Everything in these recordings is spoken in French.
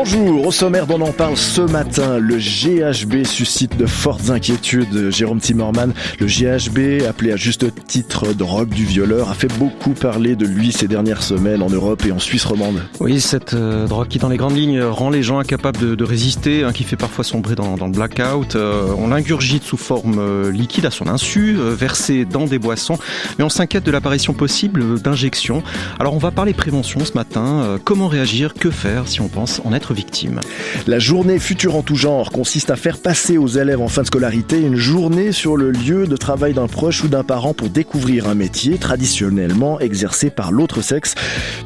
Bonjour, au sommaire d'On en parle ce matin, le GHB suscite de fortes inquiétudes. Jérôme Timmerman, le GHB, appelé à juste titre drogue du violeur, a fait beaucoup parler de lui ces dernières semaines en Europe et en Suisse romande. Oui, cette drogue qui dans les grandes lignes rend les gens incapables de résister, qui fait parfois sombrer dans le blackout. On l'ingurgite sous forme liquide à son insu, versée dans des boissons, mais on s'inquiète de l'apparition possible d'injections. Alors on va parler prévention ce matin, comment réagir, que faire si on pense en être victime. La journée future en tout genre consiste à faire passer aux élèves en fin de scolarité une journée sur le lieu de travail d'un proche ou d'un parent pour découvrir un métier traditionnellement exercé par l'autre sexe.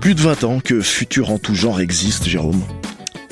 Plus de 20 ans que futur en tout genre existe, Jérôme.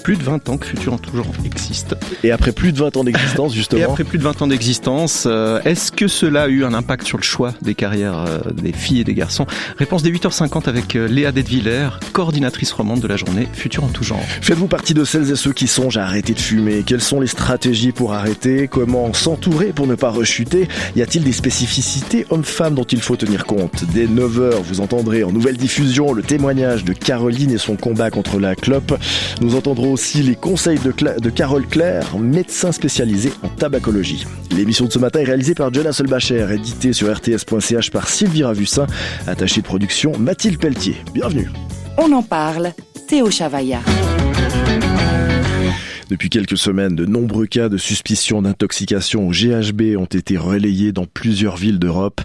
Plus de 20 ans que Futur en tout genre existe. Et après plus de 20 ans d'existence, justement. Et après plus de 20 ans d'existence, est-ce que cela a eu un impact sur le choix des carrières des filles et des garçons ? Réponse dès 8h50 avec Léa Detwiller, coordinatrice romande de la journée Futur en tout genre. Faites-vous partie de celles et ceux qui songent à arrêter de fumer ? Quelles sont les stratégies pour arrêter ? Comment s'entourer pour ne pas rechuter ? Y a-t-il des spécificités hommes-femmes dont il faut tenir compte ? Dès 9h, vous entendrez en nouvelle diffusion le témoignage de Caroline et son combat contre la clope. Nous entendrons aussi les conseils de Carole Claire, médecin spécialisé en tabacologie. L'émission de ce matin est réalisée par Jonas Solbacher, éditée sur rts.ch par Sylvie Ravussin, attachée de production Mathilde Pelletier. Bienvenue. On en parle, Théo Chavaya. Depuis quelques semaines, de nombreux cas de suspicion d'intoxication au GHB ont été relayés dans plusieurs villes d'Europe.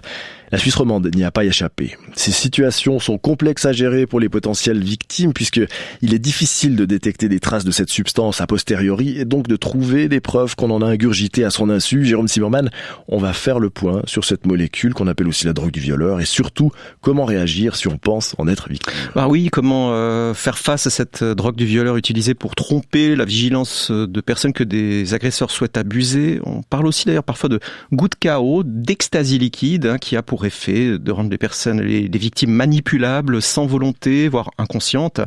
La Suisse romande n'y a pas échappé. Ces situations sont complexes à gérer pour les potentielles victimes puisqu'il est difficile de détecter des traces de cette substance a posteriori et donc de trouver des preuves qu'on en a ingurgité à son insu. Jérôme Timmerman, on va faire le point sur cette molécule qu'on appelle aussi la drogue du violeur et surtout comment réagir si on pense en être victime. Ah oui, comment faire face à cette drogue du violeur utilisée pour tromper la vigilance de personnes que des agresseurs souhaitent abuser. On parle aussi d'ailleurs parfois de gouttes KO, d'ecstasy liquide qui a pour effet de rendre les victimes manipulables, sans volonté, voire inconscientes.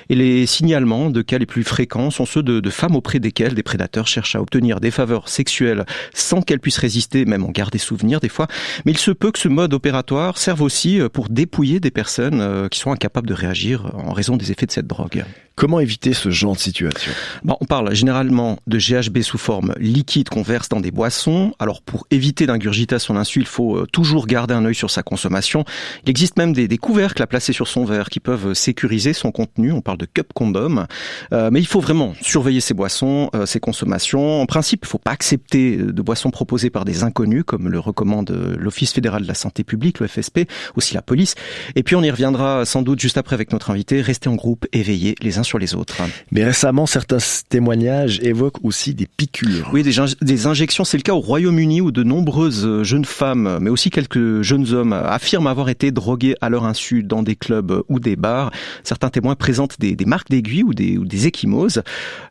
Et les signalements de cas les plus fréquents sont ceux de femmes auprès desquelles des prédateurs cherchent à obtenir des faveurs sexuelles sans qu'elles puissent résister, même en garder souvenir des fois. Mais il se peut que ce mode opératoire serve aussi pour dépouiller des personnes qui sont incapables de réagir en raison des effets de cette drogue. Comment éviter ce genre de situation ? On parle généralement de GHB sous forme liquide qu'on verse dans des boissons. Alors pour éviter d'ingurgiter à son insu, il faut toujours garder un œil sur sa consommation. Il existe même des couvercles à placer sur son verre qui peuvent sécuriser son contenu. On parle de cup condom. Mais il faut vraiment surveiller ses boissons, ses consommations. En principe, il ne faut pas accepter de boissons proposées par des inconnus, comme le recommande l'Office fédéral de la santé publique, le FSP, aussi la police. Et puis on y reviendra sans doute juste après avec notre invité. Restez en groupe et veillez les uns sur les autres. Mais récemment, certains témoignages évoquent aussi des piqûres. Oui, des injections. C'est le cas au Royaume-Uni où de nombreuses jeunes femmes, mais aussi quelques jeunes hommes affirment avoir été drogués à leur insu dans des clubs ou des bars. Certains témoins présentent des marques d'aiguilles ou des ecchymoses.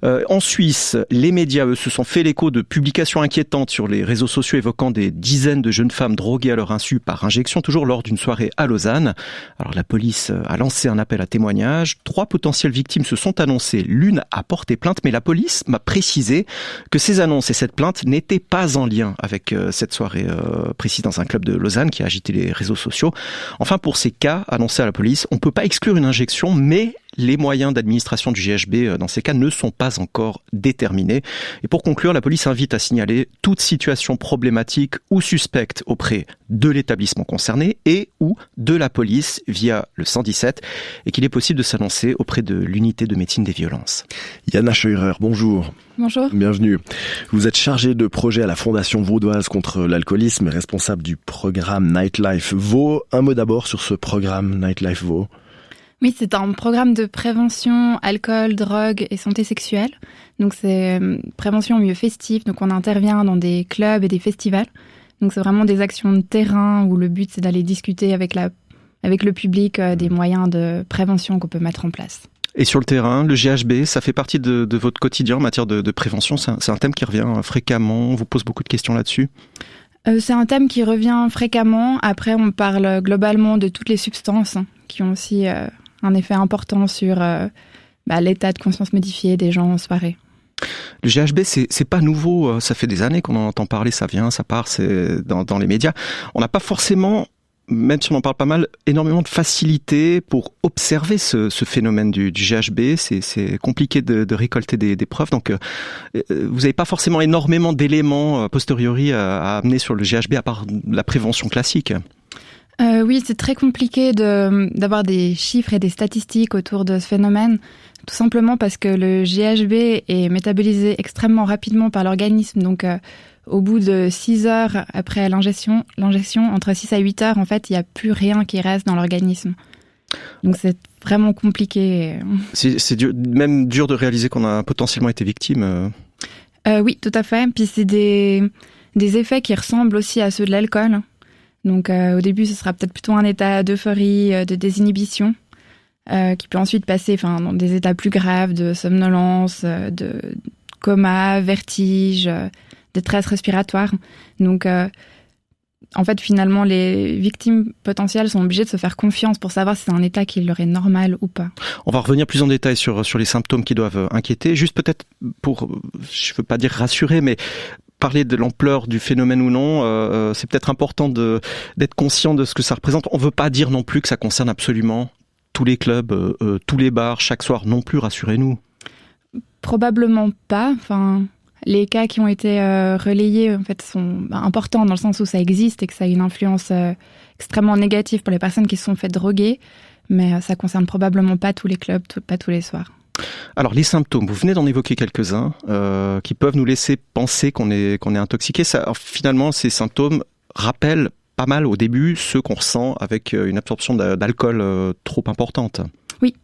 En Suisse, les médias, eux, se sont fait l'écho de publications inquiétantes sur les réseaux sociaux évoquant des dizaines de jeunes femmes droguées à leur insu par injection, toujours lors d'une soirée à Lausanne. Alors la police a lancé un appel à témoignage. 3 potentielles victimes se sont annoncées. L'une a porté plainte, mais la police m'a précisé que ces annonces et cette plainte n'étaient pas en lien avec cette soirée précise dans un club de Lausanne qui a agité les réseaux sociaux. Enfin, pour ces cas annoncés à la police, on ne peut pas exclure une injection, mais les moyens d'administration du GHB dans ces cas ne sont pas encore déterminés. Et pour conclure, la police invite à signaler toute situation problématique ou suspecte auprès de l'établissement concerné et ou de la police via le 117 et qu'il est possible de s'annoncer auprès de l'unité de médecine des violences. Yana Scheurer, bonjour. Bonjour. Bienvenue. Vous êtes chargée de projet à la Fondation vaudoise contre l'alcoolisme, responsable du programme Nightlife Vaud. Un mot d'abord sur ce programme Nightlife Vaud. Oui, c'est un programme de prévention alcool, drogue et santé sexuelle. Donc c'est prévention au milieu festif. Donc on intervient dans des clubs et des festivals. Donc c'est vraiment des actions de terrain où le but c'est d'aller discuter avec le public des moyens de prévention qu'on peut mettre en place. Et sur le terrain, le GHB, ça fait partie de votre quotidien en matière de prévention. C'est un thème qui revient fréquemment. On vous pose beaucoup de questions là-dessus. C'est un thème qui revient fréquemment. Après, on parle globalement de toutes les substances qui ont aussi un effet important sur l'état de conscience modifié des gens en soirée. Le GHB, c'est pas nouveau. Ça fait des années qu'on en entend parler. Ça vient, ça part, c'est dans les médias. On n'a pas forcément même si on en parle pas mal, énormément de facilité pour observer ce phénomène du GHB. C'est compliqué de récolter des preuves. Donc, vous n'avez pas forcément énormément d'éléments posteriori à amener sur le GHB à part la prévention classique. Oui, c'est très compliqué d'avoir des chiffres et des statistiques autour de ce phénomène, tout simplement parce que le GHB est métabolisé extrêmement rapidement par l'organisme. Donc, au bout de 6 heures après l'ingestion, entre 6 à 8 heures, en fait, il n'y a plus rien qui reste dans l'organisme. Donc, c'est vraiment compliqué. C'est dur, même dur de réaliser qu'on a potentiellement été victime. Oui, tout à fait. Puis, c'est des effets qui ressemblent aussi à ceux de l'alcool. Donc, au début, ce sera peut-être plutôt un état d'euphorie, de désinhibition, qui peut ensuite passer dans des états plus graves de somnolence, de coma, vertige, détresse respiratoire. Donc, en fait, finalement, les victimes potentielles sont obligées de se faire confiance pour savoir si c'est un état qui leur est normal ou pas. On va revenir plus en détail sur les symptômes qui doivent inquiéter. Juste peut-être pour, je veux pas dire rassurer, mais parler de l'ampleur du phénomène ou non, c'est peut-être important d'être conscient de ce que ça représente. On veut pas dire non plus que ça concerne absolument tous les clubs, tous les bars, chaque soir non plus, rassurez-nous. Probablement pas. Les cas qui ont été relayés en fait, sont importants dans le sens où ça existe et que ça a une influence extrêmement négative pour les personnes qui se sont fait droguer, mais ça concerne probablement pas tous les clubs, pas tous les soirs. Alors les symptômes, vous venez d'en évoquer quelques-uns qui peuvent nous laisser penser qu'on est intoxiqué. Finalement, ces symptômes rappellent pas mal au début ceux qu'on ressent avec une absorption d'alcool trop importante. Oui,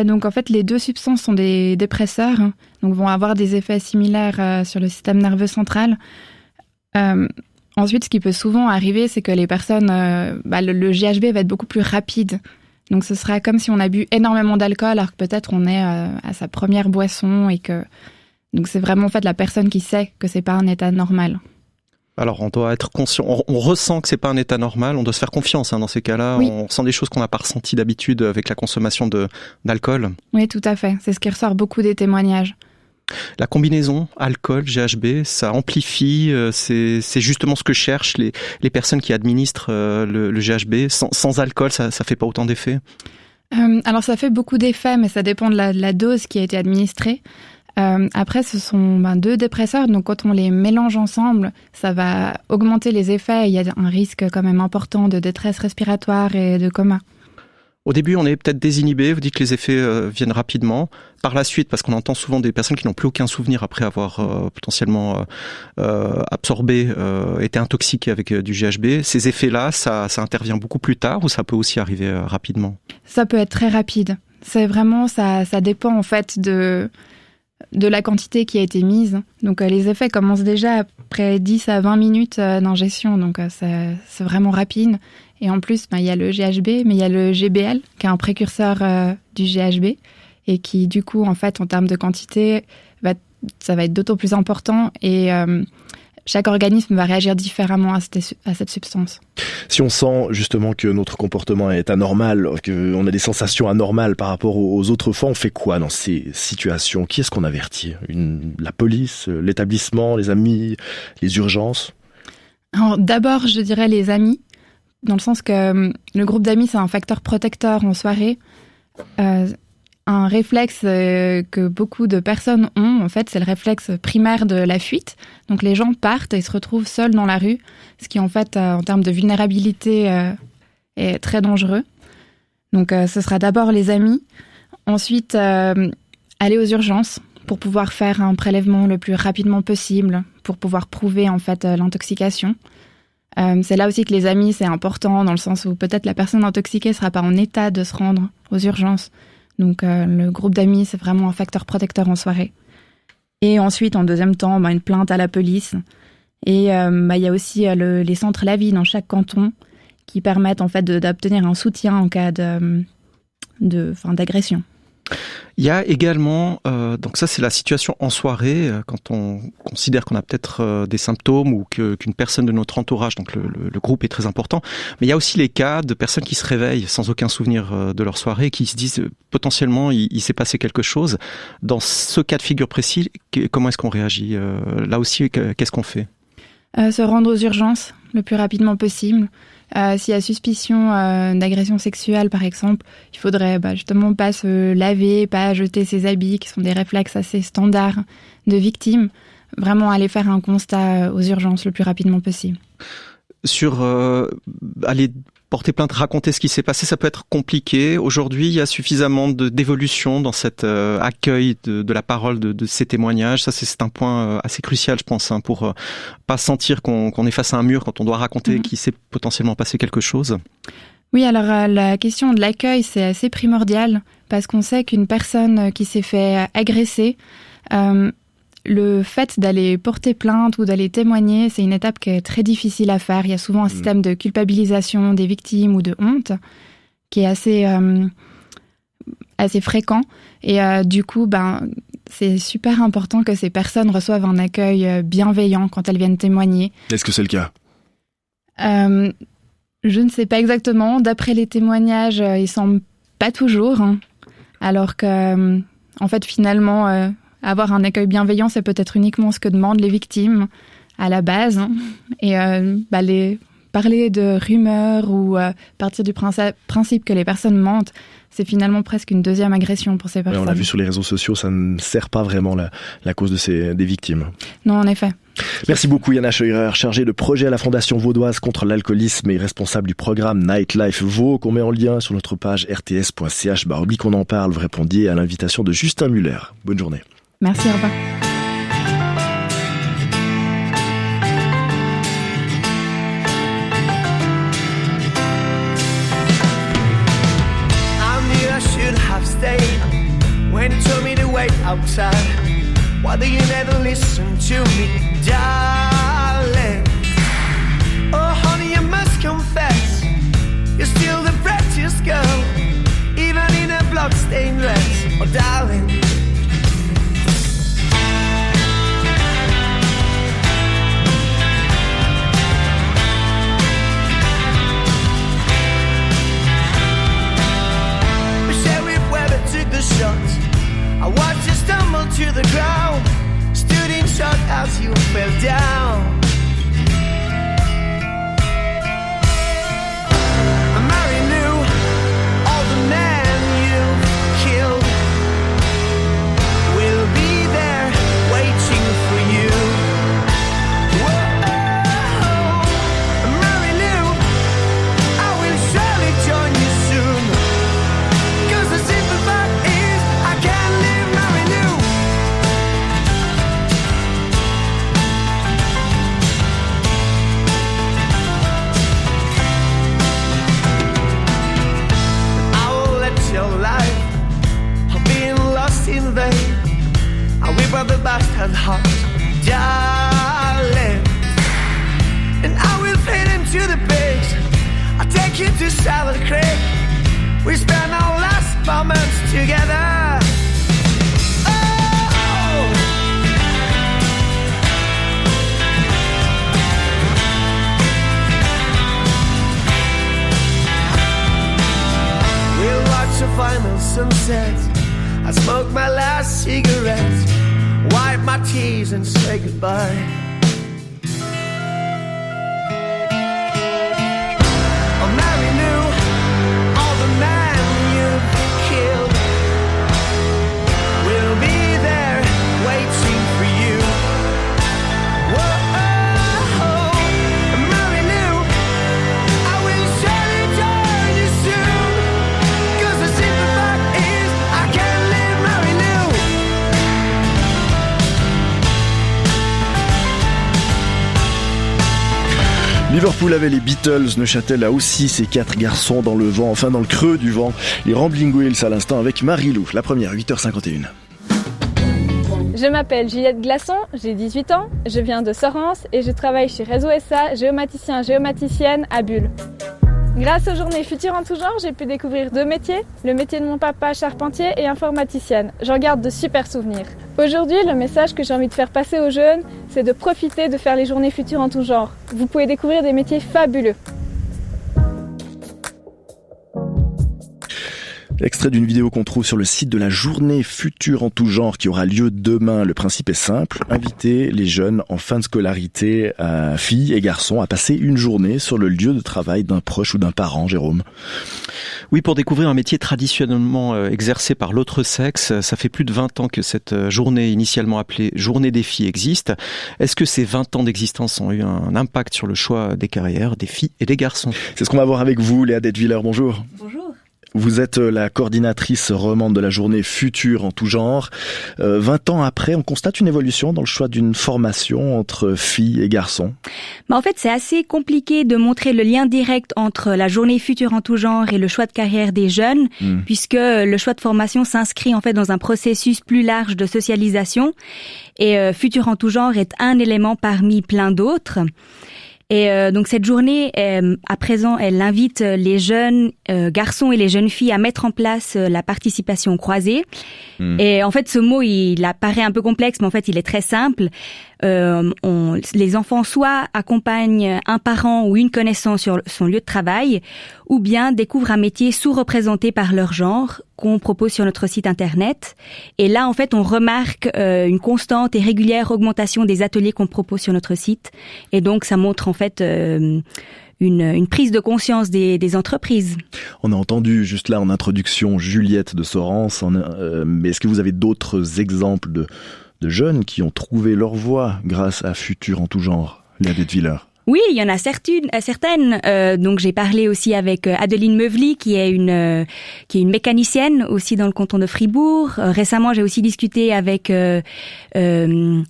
donc en fait les deux substances sont des dépresseurs, donc vont avoir des effets similaires sur le système nerveux central. Ensuite, ce qui peut souvent arriver, c'est que les personnes, le GHB va être beaucoup plus rapide. Donc ce sera comme si on a bu énormément d'alcool alors que peut-être on est à sa première boisson et que donc c'est vraiment en fait la personne qui sait que c'est pas un état normal. Alors on doit être conscient, on ressent que c'est pas un état normal, on doit se faire confiance dans ces cas-là, oui. On ressent des choses qu'on n'a pas ressenties d'habitude avec la consommation d'alcool. Oui, tout à fait, c'est ce qui ressort beaucoup des témoignages. La combinaison alcool, GHB, ça amplifie, c'est justement ce que cherchent les personnes qui administrent le GHB. Sans alcool, ça fait pas autant d'effets. Alors ça fait beaucoup d'effets, mais ça dépend de la dose qui a été administrée. Après, ce sont deux dépresseurs, donc quand on les mélange ensemble, ça va augmenter les effets. Il y a un risque quand même important de détresse respiratoire et de coma. Au début, on est peut-être désinhibé, vous dites que les effets viennent rapidement. Par la suite, parce qu'on entend souvent des personnes qui n'ont plus aucun souvenir après avoir potentiellement absorbé, été intoxiquées avec du GHB, ces effets-là, ça intervient beaucoup plus tard ou ça peut aussi arriver rapidement ? Ça peut être très rapide. C'est vraiment, ça dépend en fait de la quantité qui a été mise. Donc les effets commencent déjà après 10 à 20 minutes d'ingestion, donc c'est vraiment rapide. Et en plus, il y a le GHB, mais il y a le GBL, qui est un précurseur du GHB, et qui, du coup, en fait, en termes de quantité, ça va être d'autant plus important, et chaque organisme va réagir différemment à cette substance. Si on sent justement que notre comportement est anormal, qu'on a des sensations anormales par rapport aux autres fois, on fait quoi dans ces situations ? Qui est-ce qu'on avertit ? La police, l'établissement, les amis, les urgences ? Alors, d'abord, je dirais les amis, dans le sens que le groupe d'amis, c'est un facteur protecteur en soirée. Un réflexe que beaucoup de personnes ont, en fait, c'est le réflexe primaire de la fuite. Donc les gens partent et se retrouvent seuls dans la rue, ce qui en fait, en termes de vulnérabilité, est très dangereux. Donc ce sera d'abord les amis, ensuite aller aux urgences pour pouvoir faire un prélèvement le plus rapidement possible, pour pouvoir prouver en fait l'intoxication. C'est là aussi que les amis, c'est important, dans le sens où peut-être la personne intoxiquée ne sera pas en état de se rendre aux urgences. Donc le groupe d'amis, c'est vraiment un facteur protecteur en soirée. Et ensuite, en deuxième temps, une plainte à la police. Et il y a aussi les centres La Vie dans chaque canton qui permettent en fait d'obtenir un soutien en cas d'agression. Il y a également, donc ça c'est la situation en soirée, quand on considère qu'on a peut-être des symptômes ou qu'une personne de notre entourage, donc le groupe est très important, mais il y a aussi les cas de personnes qui se réveillent sans aucun souvenir de leur soirée, qui se disent potentiellement il s'est passé quelque chose. Dans ce cas de figure précis, comment est-ce qu'on réagit ? Là aussi, qu'est-ce qu'on fait ? Se rendre aux urgences le plus rapidement possible. S'il y a suspicion d'agression sexuelle, par exemple, il faudrait justement pas se laver, pas jeter ses habits, qui sont des réflexes assez standards de victimes. Vraiment aller faire un constat aux urgences le plus rapidement possible. Sur aller porter plainte, raconter ce qui s'est passé, ça peut être compliqué. Aujourd'hui, il y a suffisamment d'évolution dans cet accueil de la parole, de ces témoignages. Ça, c'est un point assez crucial, je pense, pour pas sentir qu'on est face à un mur quand on doit raconter qu'il s'est potentiellement passé quelque chose. Oui, alors la question de l'accueil, c'est assez primordial parce qu'on sait qu'une personne qui s'est fait agresser, le fait d'aller porter plainte ou d'aller témoigner, c'est une étape qui est très difficile à faire. Il y a souvent un système de culpabilisation des victimes ou de honte qui est assez fréquent. Et du coup, c'est super important que ces personnes reçoivent un accueil bienveillant quand elles viennent témoigner. Est-ce que c'est le cas ? Je ne sais pas exactement. D'après les témoignages, ils semblent pas toujours. Alors que, en fait, finalement... avoir un accueil bienveillant, c'est peut-être uniquement ce que demandent les victimes à la base. Et parler de rumeurs ou partir du principe que les personnes mentent, c'est finalement presque une deuxième agression pour ces personnes. On l'a vu sur les réseaux sociaux, ça ne sert pas vraiment la cause des victimes. Non, en effet. Merci beaucoup Yana Scheurer, chargée de projet à la Fondation vaudoise contre l'alcoolisme et responsable du programme Nightlife Vaud, qu'on met en lien sur notre page rts.ch/oblique on en parle. Vous répondiez à l'invitation de Justin Muller. Bonne journée. Merci, au revoir. I knew I should have stayed when you told me to wait outside. Why do you never listen to me, darling? Oh, honey, I must confess, you're still the prettiest girl, even in a blood-stained dress. Oh, darling. I watched you stumble to the ground, stood in shock as you fell down. Mary knew all the men you've killed will be there waiting for you. Whoa, Mary knew I will surely join you soon, 'cause the simple fact is I can't live Mary Lou. I will let your life of being lost in vain. I whip out the bastard heart, darling, and I will fit into the pigs. I'll take you to Salad Creek. We spent our last moments together. Oh! We'll watch the final sunset. I smoke my last cigarette, wipe my tears and say goodbye. Oh, Mary knew all the men you've killed will be there waiting for you. Whoa, Mary Lou, I will surely join you soon, 'cause the simple fact is I can't live Mary Lou. Liverpool avait les Beatles, Neuchâtel a aussi ses 4 garçons dans le vent, enfin dans le creux du vent. Les Rambling Wills à l'instant avec Marie-Lou, la première, 8h51. Je m'appelle Juliette Glaçon, j'ai 18 ans, je viens de Sorens et je travaille chez Réseau SA, géomaticien-géomaticienne à Bulle. Grâce aux journées futures en tout genre, j'ai pu découvrir 2 métiers, le métier de mon papa charpentier et informaticienne. J'en garde de super souvenirs. Aujourd'hui, le message que j'ai envie de faire passer aux jeunes, c'est de profiter de faire les journées futures en tout genre. Vous pouvez découvrir des métiers fabuleux. Extrait d'une vidéo qu'on trouve sur le site de la journée future en tout genre qui aura lieu demain. Le principe est simple, inviter les jeunes en fin de scolarité, filles et garçons, à passer une journée sur le lieu de travail d'un proche ou d'un parent, Jérôme. Oui, pour découvrir un métier traditionnellement exercé par l'autre sexe. Ça fait plus de 20 ans que cette journée initialement appelée Journée des filles existe. Est-ce que ces 20 ans d'existence ont eu un impact sur le choix des carrières des filles et des garçons? C'est ce qu'on va voir avec vous, Léa Detwiller, bonjour. Bonjour. Vous êtes la coordinatrice romande de la journée future en tout genre. 20 ans après, on constate une évolution dans le choix d'une formation entre filles et garçons. En fait, c'est assez compliqué de montrer le lien direct entre la journée future en tout genre et le choix de carrière des jeunes, puisque le choix de formation s'inscrit en fait dans un processus plus large de socialisation. Et futur en tout genre est un élément parmi plein d'autres. Et donc cette journée, à présent, elle invite les jeunes garçons et les jeunes filles à mettre en place la participation croisée. Et en fait, ce mot, il apparaît un peu complexe, mais en fait, il est très simple. Les enfants soit accompagnent un parent ou une connaissance sur son lieu de travail, ou bien découvrent un métier sous-représenté par leur genre qu'on propose sur notre site internet. Et là, en fait, on remarque une constante et régulière augmentation des ateliers qu'on propose sur notre site. Et donc, ça montre en fait une prise de conscience des entreprises. On a entendu juste là en introduction Juliette de Sorens, mais est-ce que vous avez d'autres exemples de jeunes qui ont trouvé leur voie grâce à Futur en tout genre, Léa Detwiller? Oui, il y en a certaines. Donc j'ai parlé aussi avec Adeline Meuvely, qui est une mécanicienne aussi dans le canton de Fribourg. Récemment, j'ai aussi discuté avec une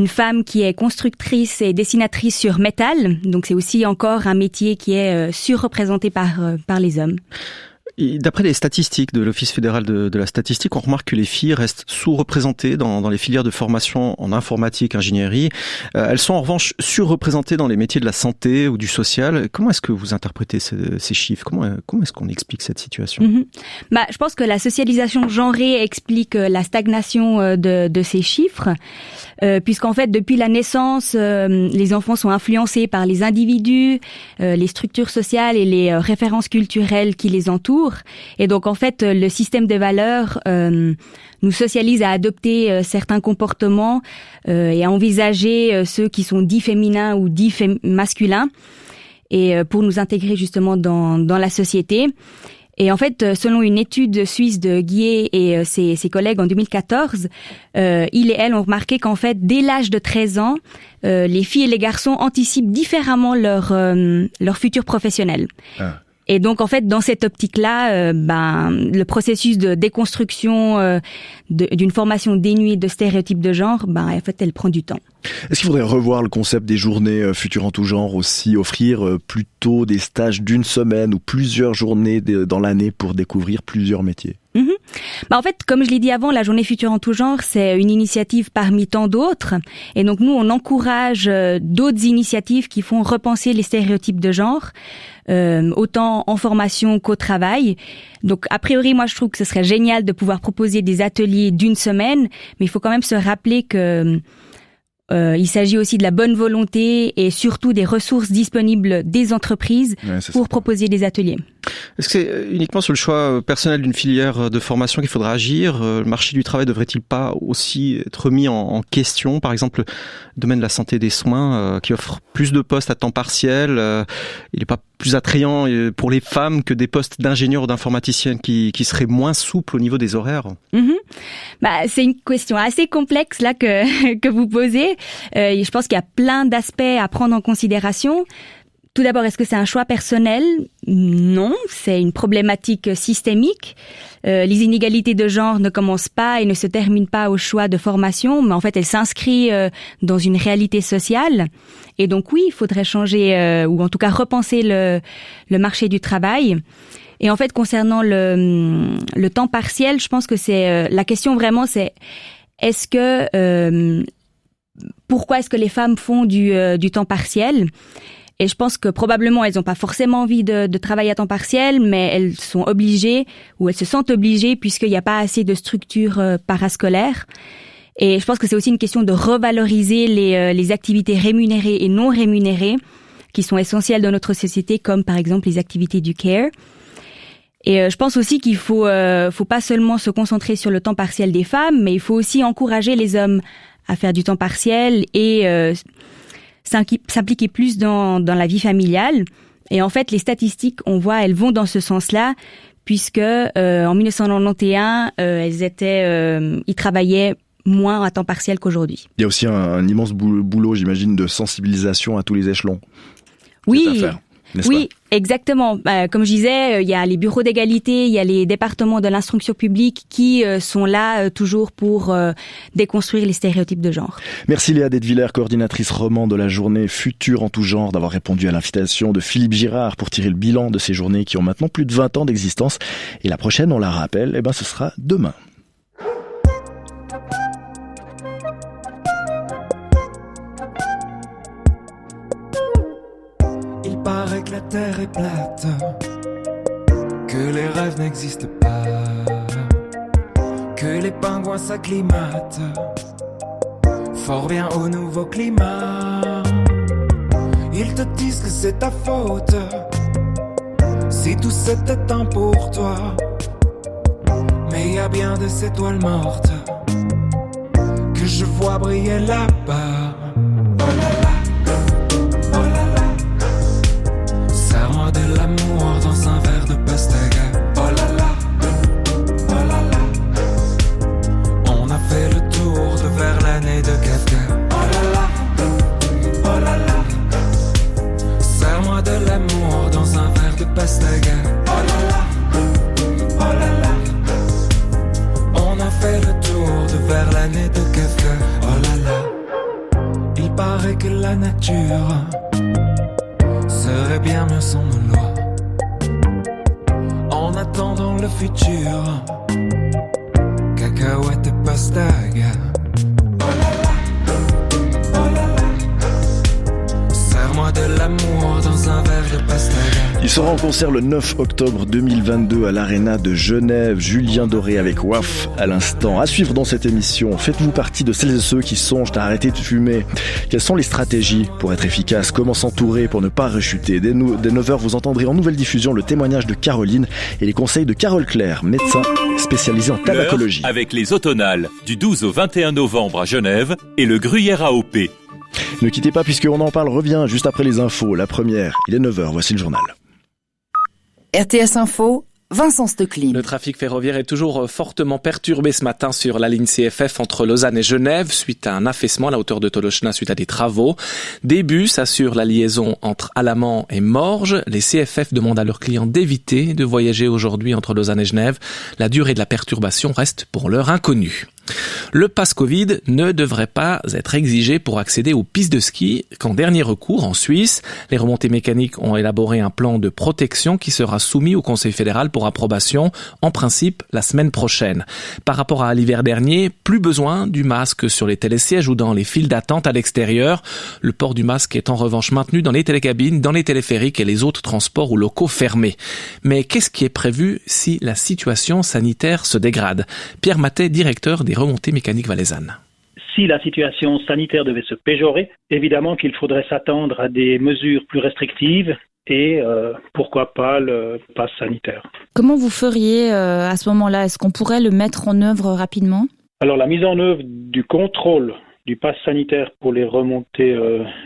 femme qui est constructrice et dessinatrice sur métal. Donc c'est aussi encore un métier qui est surreprésenté par les hommes. D'après les statistiques de l'Office fédéral de la statistique, on remarque que les filles restent sous-représentées dans les filières de formation en informatique, ingénierie. Elles sont en revanche surreprésentées dans les métiers de la santé ou du social. Comment est-ce que vous interprétez ces chiffres? Comment est-ce qu'on explique cette situation? Je pense que la socialisation genrée explique la stagnation de ces chiffres. Puisqu'en fait, depuis la naissance, les enfants sont influencés par les individus, les structures sociales et les références culturelles qui les entourent. Et donc, en fait, le système des valeurs nous socialise à adopter certains comportements et à envisager ceux qui sont dits féminins ou dits masculins, et pour nous intégrer justement dans la société. Et en fait, selon une étude suisse de Guillet et ses collègues en 2014, il et elle ont remarqué qu'en fait, dès l'âge de 13 ans, les filles et les garçons anticipent différemment leur futur professionnel. Ah. Et donc, en fait, dans cette optique-là, le processus de déconstruction d'une formation dénuée de stéréotypes de genre, en fait, elle prend du temps. Est-ce qu'il faudrait revoir le concept des journées futures en tout genre aussi, offrir plutôt des stages d'une semaine ou plusieurs journées dans l'année pour découvrir plusieurs métiers? En fait, comme je l'ai dit avant, la journée future en tout genre, c'est une initiative parmi tant d'autres. Et donc, nous, on encourage d'autres initiatives qui font repenser les stéréotypes de genre, autant en formation qu'au travail. Donc, a priori, moi, je trouve que ce serait génial de pouvoir proposer des ateliers d'une semaine, mais il faut quand même se rappeler que il s'agit aussi de la bonne volonté et surtout des ressources disponibles des entreprises pour proposer des ateliers. Est-ce que c'est uniquement sur le choix personnel d'une filière de formation qu'il faudra agir? Le marché du travail devrait-il pas aussi être remis en question? Par exemple, le domaine de la santé et des soins qui offre plus de postes à temps partiel, il n'est pas plus attrayant pour les femmes que des postes d'ingénieurs ou d'informaticiennes qui seraient moins souples au niveau des horaires? C'est une question assez complexe là que vous posez. Je pense qu'il y a plein d'aspects à prendre en considération. Tout d'abord, est-ce que c'est un choix personnel? Non, c'est une problématique systémique. Les inégalités de genre ne commencent pas et ne se terminent pas au choix de formation, mais en fait, elles s'inscrivent dans une réalité sociale. Et donc oui, il faudrait changer ou en tout cas repenser le marché du travail. Et en fait, concernant le temps partiel, je pense que c'est la question vraiment, c'est pourquoi est-ce que les femmes font du temps partiel? Et je pense que probablement elles n'ont pas forcément envie de travailler à temps partiel, mais elles sont obligées ou elles se sentent obligées puisqu'il n'y a pas assez de structures parascolaires. Et je pense que c'est aussi une question de revaloriser les activités rémunérées et non rémunérées qui sont essentielles dans notre société, comme par exemple les activités du care. Et je pense aussi qu'il faut pas seulement se concentrer sur le temps partiel des femmes, mais il faut aussi encourager les hommes à faire du temps partiel et s'impliquer plus dans la vie familiale. Et en fait, les statistiques, on voit, elles vont dans ce sens-là, puisque en 1991, ils travaillaient moins à temps partiel qu'aujourd'hui. Il y a aussi un immense boulot, j'imagine, de sensibilisation à tous les échelons. Oui, faire, oui, exactement. Comme je disais, il y a les bureaux d'égalité, il y a les départements de l'instruction publique qui sont là toujours pour déconstruire les stéréotypes de genre. Merci Léa Detwiller, coordinatrice roman de la journée Futur en tout genre, d'avoir répondu à l'invitation de Philippe Girard pour tirer le bilan de ces journées qui ont maintenant plus de 20 ans d'existence. Et la prochaine, on la rappelle, ce sera demain. Il paraît que la terre est plate, que les rêves n'existent pas, que les pingouins s'acclimatent fort bien au nouveau climat. Ils te disent que c'est ta faute si tout c'était un pour toi. Mais y a bien des étoiles mortes que je vois briller là-bas. Oh là là. Serre-moi de l'amour dans un verre de pastèque. Oh là là, oh là là. On a fait le tour de Verlaine et de Kafka. Oh là là, oh là là. Serre-moi de l'amour dans un verre de pastèque. Oh là là, oh là là. On a fait le tour de Verlaine et de Kafka. Oh là là. Il paraît que la nature serait bien mieux sans nos lois. En attendant le futur, cacahuètes et pastèques. Oh là là, oh là là. Serre-moi de l'amour dans un verre de pastèque. Il sera en concert le 9 octobre 2022 à l'Arena de Genève. Julien Doré avec WAF à l'instant. À suivre dans cette émission, faites-vous partie de celles et ceux qui songent à arrêter de fumer? Quelles sont les stratégies pour être efficace? Comment s'entourer pour ne pas rechuter? Dès 9h, vous entendrez en nouvelle diffusion le témoignage de Caroline et les conseils de Carole Claire, médecin spécialisé en tabacologie. Avec les automnales du 12 au 21 novembre à Genève et le Gruyère AOP. Ne quittez pas puisqu'on en parle revient juste après les infos. La première, il est 9h, voici le journal. RTS Info, Vincent Stecklin. Le trafic ferroviaire est toujours fortement perturbé ce matin sur la ligne CFF entre Lausanne et Genève suite à un affaissement à la hauteur de Tolochna suite à des travaux. Des bus assurent la liaison entre Alamand et Morges. Les CFF demandent à leurs clients d'éviter de voyager aujourd'hui entre Lausanne et Genève. La durée de la perturbation reste pour l'heure inconnue. Le pass Covid ne devrait pas être exigé pour accéder aux pistes de ski qu'en dernier recours en Suisse. Les remontées mécaniques ont élaboré un plan de protection qui sera soumis au Conseil fédéral pour approbation, en principe la semaine prochaine. Par rapport à l'hiver dernier, plus besoin du masque sur les télésièges ou dans les files d'attente à l'extérieur. Le port du masque est en revanche maintenu dans les télécabines, dans les téléphériques et les autres transports ou locaux fermés. Mais qu'est-ce qui est prévu si la situation sanitaire se dégrade? Pierre Matet, directeur des remontées mécaniques valaisannes. Si la situation sanitaire devait se péjorer, évidemment qu'il faudrait s'attendre à des mesures plus restrictives et pourquoi pas le pass sanitaire. Comment vous feriez à ce moment-là? Est-ce qu'on pourrait le mettre en œuvre rapidement? Alors la mise en œuvre du contrôle du pass sanitaire pour les remontées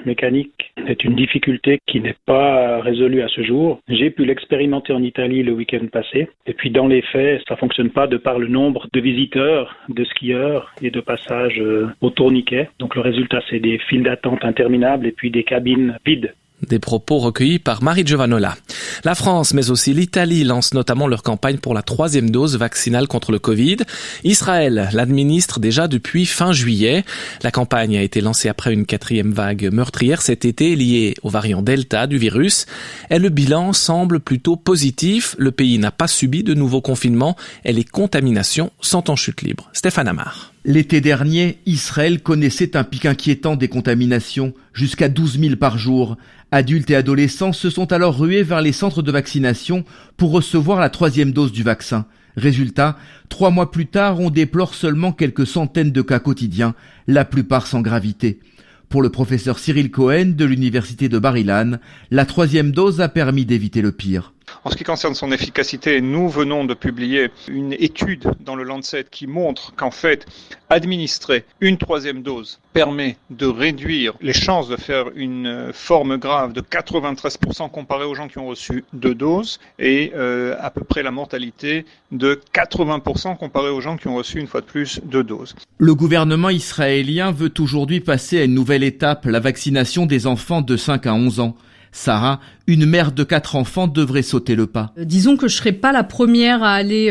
mécaniques est une difficulté qui n'est pas résolue à ce jour. J'ai pu l'expérimenter en Italie le week-end passé. Et puis dans les faits, ça fonctionne pas de par le nombre de visiteurs, de skieurs et de passages au tourniquet. Donc le résultat, c'est des files d'attente interminables et puis des cabines vides. Des propos recueillis par Marie Giovanola. La France, mais aussi l'Italie, lancent notamment leur campagne pour la 3e dose vaccinale contre le Covid. Israël l'administre déjà depuis fin juillet. La campagne a été lancée après une 4e vague meurtrière cet été liée au variant Delta du virus. Et le bilan semble plutôt positif. Le pays n'a pas subi de nouveaux confinements et les contaminations sont en chute libre. Stéphane Amar. L'été dernier, Israël connaissait un pic inquiétant des contaminations, jusqu'à 12 000 par jour. Adultes et adolescents se sont alors rués vers les centres de vaccination pour recevoir la 3e dose du vaccin. Résultat, 3 mois plus tard, on déplore seulement quelques centaines de cas quotidiens, la plupart sans gravité. Pour le professeur Cyril Cohen de l'université de Bar-Ilan, la 3e dose a permis d'éviter le pire. En ce qui concerne son efficacité, nous venons de publier une étude dans le Lancet qui montre qu'en fait, administrer une 3e dose permet de réduire les chances de faire une forme grave de 93% comparé aux gens qui ont reçu 2 doses et à peu près la mortalité de 80% comparé aux gens qui ont reçu une fois de plus 2 doses. Le gouvernement israélien veut aujourd'hui passer à une nouvelle étape, la vaccination des enfants de 5 à 11 ans. Sarah, une mère de 4 enfants, devrait sauter le pas. Disons que je serai pas la première à aller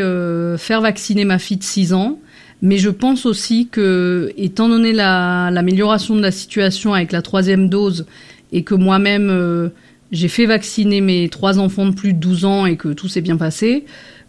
faire vacciner ma fille de 6 ans, mais je pense aussi que, étant donné l'amélioration de la situation avec la 3e dose, et que moi-même j'ai fait vacciner mes 3 enfants de plus de 12 ans et que tout s'est bien passé,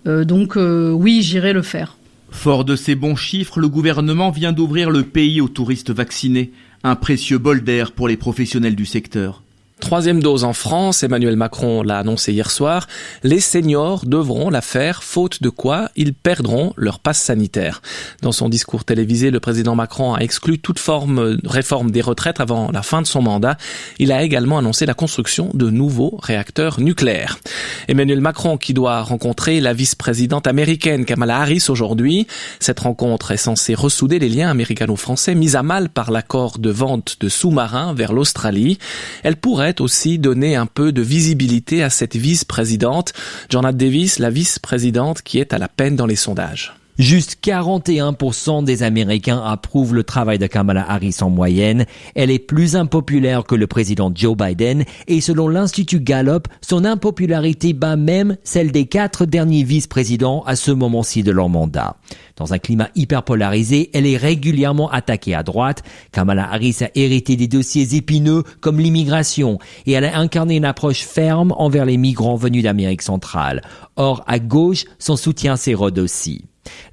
donc oui, j'irai le faire. Fort de ces bons chiffres, le gouvernement vient d'ouvrir le pays aux touristes vaccinés. Un précieux bol d'air pour les professionnels du secteur. 3e dose en France, Emmanuel Macron l'a annoncé hier soir, les seniors devront la faire, faute de quoi ils perdront leur passe sanitaire. Dans son discours télévisé, le président Macron a exclu toute forme de réforme des retraites avant la fin de son mandat. Il a également annoncé la construction de nouveaux réacteurs nucléaires. Emmanuel Macron qui doit rencontrer la vice-présidente américaine Kamala Harris aujourd'hui. Cette rencontre est censée ressouder les liens américano-français mis à mal par l'accord de vente de sous-marins vers l'Australie. Elle pourrait aussi donner un peu de visibilité à cette vice-présidente. Jornad Davis, la vice-présidente qui est à la peine dans les sondages. Juste 41% des Américains approuvent le travail de Kamala Harris en moyenne. Elle est plus impopulaire que le président Joe Biden et selon l'Institut Gallup, son impopularité bat même celle des 4 derniers vice-présidents à ce moment-ci de leur mandat. Dans un climat hyper polarisé, elle est régulièrement attaquée à droite. Kamala Harris a hérité des dossiers épineux comme l'immigration et elle a incarné une approche ferme envers les migrants venus d'Amérique centrale. Or, à gauche, son soutien s'érode aussi.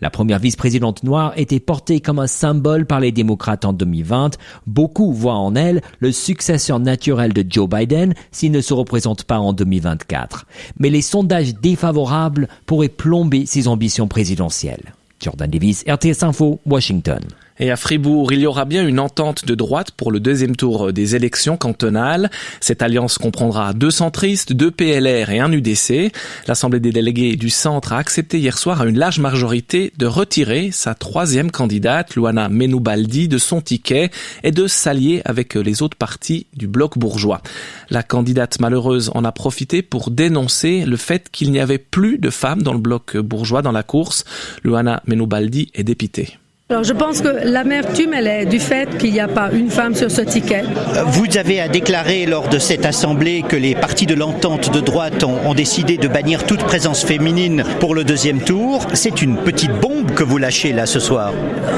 La première vice-présidente noire était portée comme un symbole par les démocrates en 2020. Beaucoup voient en elle le successeur naturel de Joe Biden s'il ne se représente pas en 2024. Mais les sondages défavorables pourraient plomber ses ambitions présidentielles. Jordan Davis, RTS Info, Washington. Et à Fribourg, il y aura bien une entente de droite pour le 2e tour des élections cantonales. Cette alliance comprendra 2 centristes, 2 PLR et un UDC. L'Assemblée des délégués du centre a accepté hier soir à une large majorité de retirer sa 3e candidate, Luana Menoubaldi, de son ticket et de s'allier avec les autres partis du bloc bourgeois. La candidate malheureuse en a profité pour dénoncer le fait qu'il n'y avait plus de femmes dans le bloc bourgeois dans la course. Luana Menoubaldi est dépitée. Alors je pense que l'amertume, elle est du fait qu'il n'y a pas une femme sur ce ticket. Vous avez déclaré lors de cette assemblée que les partis de l'entente de droite ont décidé de bannir toute présence féminine pour le 2e tour. C'est une petite bombe que vous lâchez là ce soir.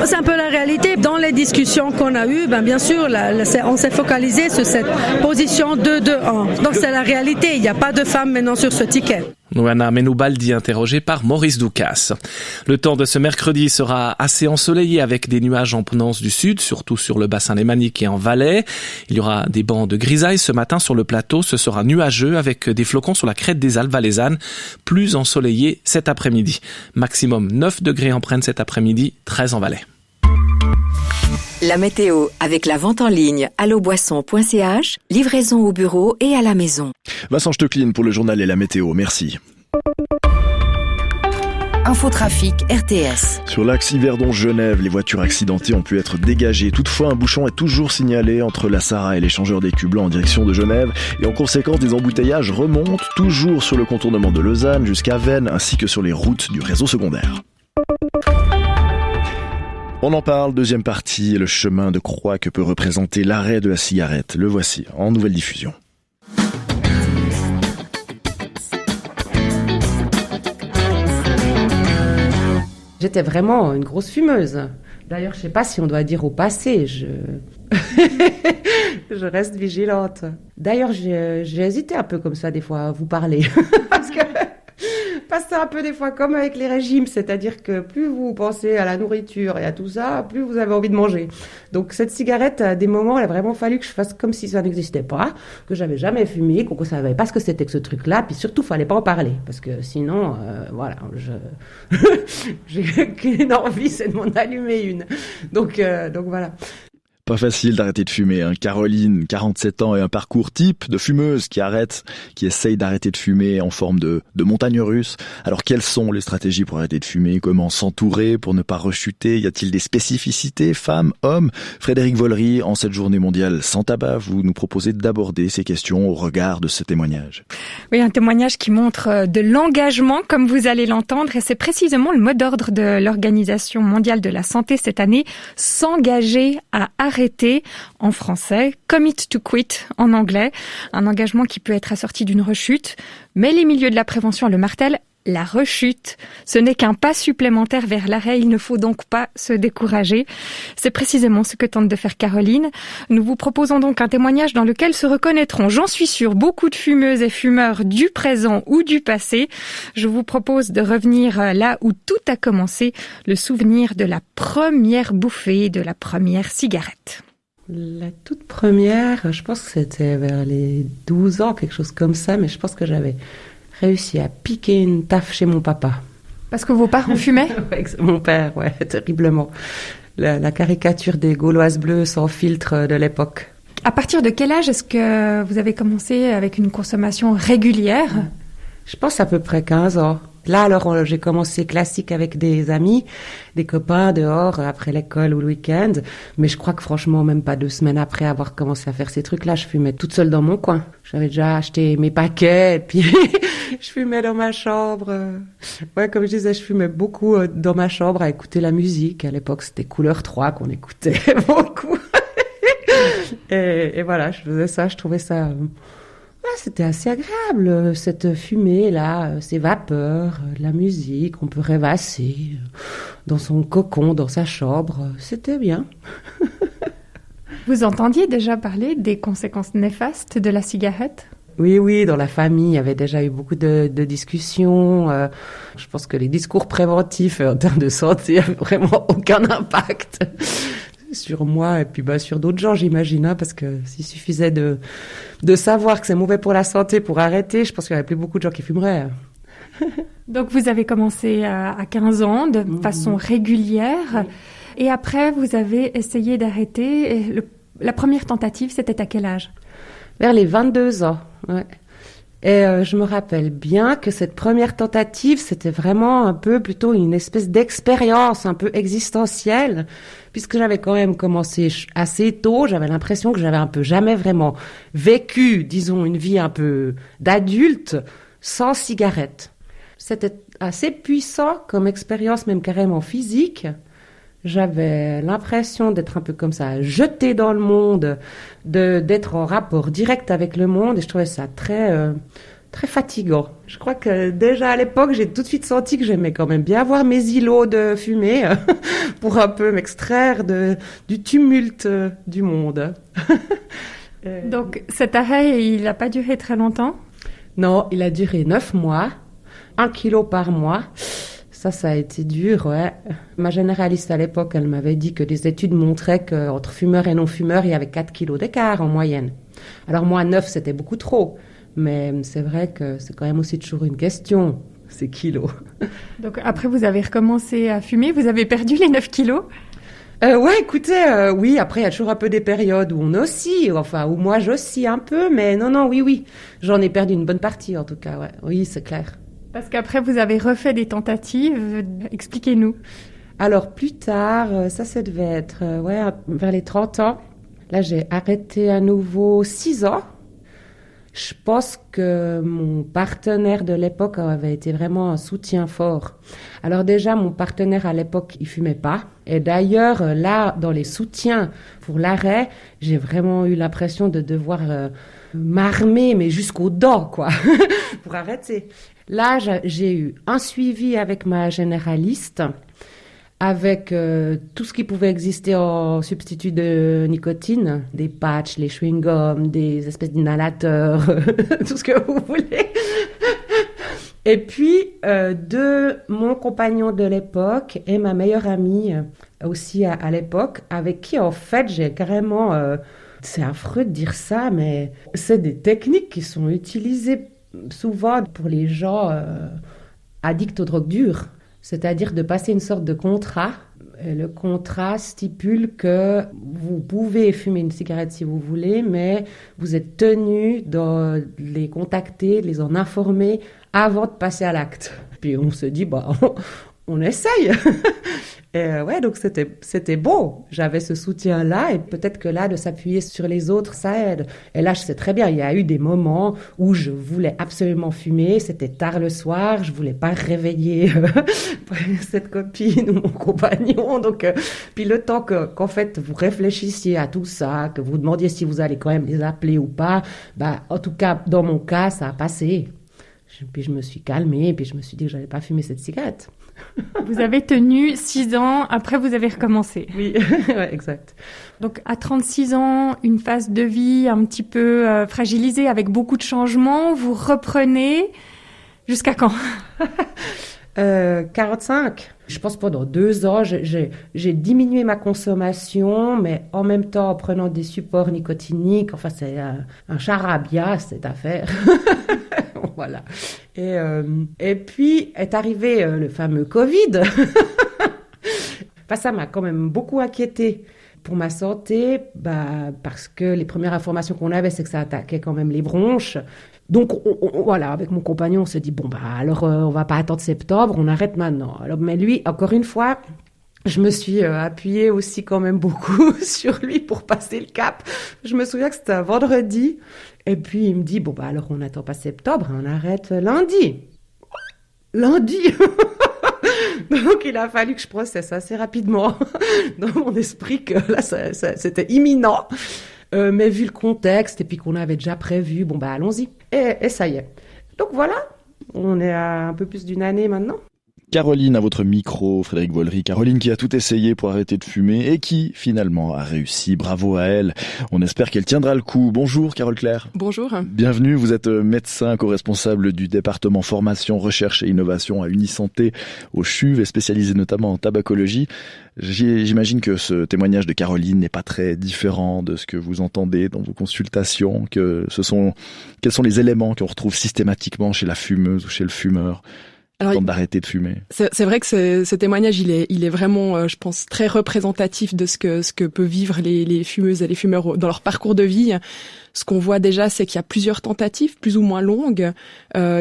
C'est un peu la réalité. Dans les discussions qu'on a eues, bien sûr, on s'est focalisé sur cette position 2-2-1. Donc c'est la réalité. Il n'y a pas de femmes maintenant sur ce ticket. Luana Menoubaldi interrogée par Maurice Doukas. Le temps de ce mercredi sera assez ensoleillé avec des nuages en provenance du sud, surtout sur le bassin lémanique et en Valais. Il y aura des bancs de grisaille ce matin sur le plateau. Ce sera nuageux avec des flocons sur la crête des Alpes valaisannes, plus ensoleillé cet après-midi. Maximum 9 degrés en Brenne cet après-midi, 13 en Valais. La météo avec la vente en ligne alloboisson.ch, livraison au bureau et à la maison. Vincent Stecline pour le journal et la météo, merci. Infotrafic RTS. Sur l'axe Yverdon-Genève, les voitures accidentées ont pu être dégagées. Toutefois, un bouchon est toujours signalé entre la Sarah et l'échangeur d'écus blancs en direction de Genève. Et en conséquence, des embouteillages remontent toujours sur le contournement de Lausanne jusqu'à Vennes ainsi que sur les routes du réseau secondaire. On en parle, deuxième partie, le chemin de croix que peut représenter l'arrêt de la cigarette. Le voici en nouvelle diffusion. J'étais vraiment une grosse fumeuse. D'ailleurs, je sais pas si on doit dire au passé, je reste vigilante. D'ailleurs, j'ai hésité un peu comme ça des fois à vous parler. Parce que c'est un peu des fois comme avec les régimes, c'est-à-dire que plus vous pensez à la nourriture et à tout ça, plus vous avez envie de manger. Donc cette cigarette, à des moments, il a vraiment fallu que je fasse comme si ça n'existait pas, que j'avais jamais fumé, qu'on ne savait pas ce que c'était que ce truc-là, puis surtout, fallait pas en parler, parce que sinon, voilà, j'ai qu'une envie, c'est de m'en allumer une. Donc voilà. Pas facile d'arrêter de fumer, hein. Caroline, 47 ans et un parcours type de fumeuse qui essaye d'arrêter de fumer en forme de montagne russe. Alors quelles sont les stratégies pour arrêter de fumer? Comment s'entourer pour ne pas rechuter? Y a-t-il des spécificités, femmes, hommes? Frédéric Vollery, en cette journée mondiale sans tabac, vous nous proposez d'aborder ces questions au regard de ce témoignage. Oui, un témoignage qui montre de l'engagement, comme vous allez l'entendre, et c'est précisément le mot d'ordre de l'Organisation mondiale de la santé cette année, s'engager à arrêter, en français, commit to quit en anglais, un engagement qui peut être assorti d'une rechute, mais les milieux de la prévention le martèlent, la rechute, ce n'est qu'un pas supplémentaire vers l'arrêt, il ne faut donc pas se décourager. C'est précisément ce que tente de faire Caroline. Nous vous proposons donc un témoignage dans lequel se reconnaîtront, j'en suis sûre, beaucoup de fumeuses et fumeurs du présent ou du passé. Je vous propose de revenir là où tout a commencé, le souvenir de la première bouffée, de la première cigarette. La toute première, je pense que c'était vers les 12 ans, quelque chose comme ça, mais je pense que j'avais réussi à piquer une taffe chez mon papa. Parce que vos parents fumaient? Ouais, mon père, ouais, terriblement. La caricature des Gauloises bleues sans filtre de l'époque. À partir de quel âge est-ce que vous avez commencé avec une consommation régulière? Je pense à peu près 15 ans. Là, alors, j'ai commencé classique avec des amis, des copains dehors, après l'école ou le week-end. Mais je crois que franchement, même pas 2 semaines après avoir commencé à faire ces trucs-là, je fumais toute seule dans mon coin. J'avais déjà acheté mes paquets, et puis je fumais dans ma chambre. Ouais, comme je disais, je fumais beaucoup dans ma chambre à écouter la musique. À l'époque, c'était Couleur 3 qu'on écoutait beaucoup. Et voilà, je faisais ça, je trouvais ça... C'était assez agréable, cette fumée-là, ces vapeurs, la musique, on peut rêvasser dans son cocon, dans sa chambre, c'était bien. Vous entendiez déjà parler des conséquences néfastes de la cigarette? Oui, dans la famille, il y avait déjà eu beaucoup de discussions. Je pense que les discours préventifs en termes de santé n'avaient vraiment aucun impact sur moi et puis sur d'autres gens, j'imagine, hein, parce que s'il suffisait de savoir que c'est mauvais pour la santé pour arrêter, je pense qu'il n'y aurait plus beaucoup de gens qui fumeraient. Donc vous avez commencé à 15 ans de façon régulière et après vous avez essayé d'arrêter. Et la première tentative, c'était à quel âge? Vers les 22 ans, ouais. Et je me rappelle bien que cette première tentative, c'était vraiment un peu plutôt une espèce d'expérience un peu existentielle, puisque j'avais quand même commencé assez tôt, j'avais l'impression que j'avais un peu jamais vraiment vécu, disons, une vie un peu d'adulte sans cigarette. C'était assez puissant comme expérience, même carrément physique. J'avais l'impression d'être un peu comme ça, jetée dans le monde, d'être en rapport direct avec le monde, et je trouvais ça très fatigant. Je crois que déjà à l'époque, j'ai tout de suite senti que j'aimais quand même bien avoir mes îlots de fumée pour un peu m'extraire du tumulte du monde. Donc cet arrêt, il n'a pas duré très longtemps? Non, il a duré 9 mois, 1 kilo par mois. Ça a été dur, ouais. Ma généraliste à l'époque, elle m'avait dit que les études montraient qu'entre fumeurs et non-fumeurs, il y avait 4 kilos d'écart en moyenne. Alors moi, 9, c'était beaucoup trop. Mais c'est vrai que c'est quand même aussi toujours une question, ces kilos. Donc après, vous avez recommencé à fumer, vous avez perdu les 9 kilos? Ouais, écoutez, oui, après, il y a toujours un peu des périodes où on oscille, enfin, où moi j'oscille un peu, mais non, oui. J'en ai perdu une bonne partie, en tout cas, ouais. Oui, c'est clair. Parce qu'après, vous avez refait des tentatives. Expliquez-nous. Alors, plus tard, ça devait être vers les 30 ans. Là, j'ai arrêté à nouveau 6 ans. Je pense que mon partenaire de l'époque avait été vraiment un soutien fort. Alors déjà, mon partenaire à l'époque, il fumait pas. Et d'ailleurs, là, dans les soutiens pour l'arrêt, j'ai vraiment eu l'impression de devoir m'armer, mais jusqu'aux dents, quoi, pour arrêter. Là, j'ai eu un suivi avec ma généraliste, avec tout ce qui pouvait exister en substitut de nicotine, des patchs, les chewing-gums, des espèces d'inhalateurs, tout ce que vous voulez. Et puis, de mon compagnon de l'époque et ma meilleure amie aussi à l'époque, avec qui, en fait, j'ai carrément... c'est affreux de dire ça, mais c'est des techniques qui sont utilisées souvent pour les gens addicts aux drogues dures. C'est-à-dire de passer une sorte de contrat Le contrat stipule que vous pouvez fumer une cigarette si vous voulez, mais vous êtes tenu de les contacter, de les en informer avant de passer à l'acte. Puis on se dit, on essaye. Et donc c'était beau. J'avais ce soutien-là et peut-être que là, de s'appuyer sur les autres, ça aide. Et là, je sais très bien, il y a eu des moments où je voulais absolument fumer. C'était tard le soir, je voulais pas réveiller cette copine ou mon compagnon. Donc, puis le temps qu'en fait, vous réfléchissiez à tout ça, que vous demandiez si vous allez quand même les appeler ou pas, en tout cas, dans mon cas, ça a passé. Puis je me suis calmée, puis je me suis dit que j'allais pas fumer cette cigarette. Vous avez tenu 6 ans, après vous avez recommencé. Oui, ouais, exact. Donc à 36 ans, une phase de vie un petit peu fragilisée avec beaucoup de changements, vous reprenez jusqu'à quand 45. Je pense pendant 2 ans, j'ai diminué ma consommation, mais en même temps en prenant des supports nicotiniques. Enfin, c'est un charabia, cette affaire. Voilà. Et puis est arrivé le fameux Covid. Ça m'a quand même beaucoup inquiétée pour ma santé, parce que les premières informations qu'on avait, c'est que ça attaquait quand même les bronches. Donc voilà, avec mon compagnon, on s'est dit alors on va pas attendre septembre, on arrête maintenant. Alors, mais lui, encore une fois, je me suis appuyée aussi quand même beaucoup sur lui pour passer le cap. Je me souviens que c'était un vendredi. Et puis, il me dit, alors on n'attend pas septembre, on arrête lundi. Lundi. Donc, il a fallu que je processe assez rapidement dans mon esprit que là, c'était imminent. Mais vu le contexte et puis qu'on avait déjà prévu, allons-y. Et ça y est. Donc voilà, on est à un peu plus d'1 année maintenant. Caroline à votre micro, Frédéric Vollery. Caroline qui a tout essayé pour arrêter de fumer et qui finalement a réussi. Bravo à elle. On espère qu'elle tiendra le coup. Bonjour Carole Claire. Bonjour. Bienvenue, vous êtes médecin co-responsable du département formation, recherche et innovation à Unisanté au CHUV et spécialisé notamment en tabacologie. J'imagine que ce témoignage de Caroline n'est pas très différent de ce que vous entendez dans vos consultations, quels sont les éléments qu'on retrouve systématiquement chez la fumeuse ou chez le fumeur? Alors, d'arrêter de fumer. C'est vrai que ce témoignage, il est vraiment, je pense, très représentatif de ce que peuvent vivre les fumeuses et les fumeurs dans leur parcours de vie. Ce qu'on voit déjà, c'est qu'il y a plusieurs tentatives, plus ou moins longues,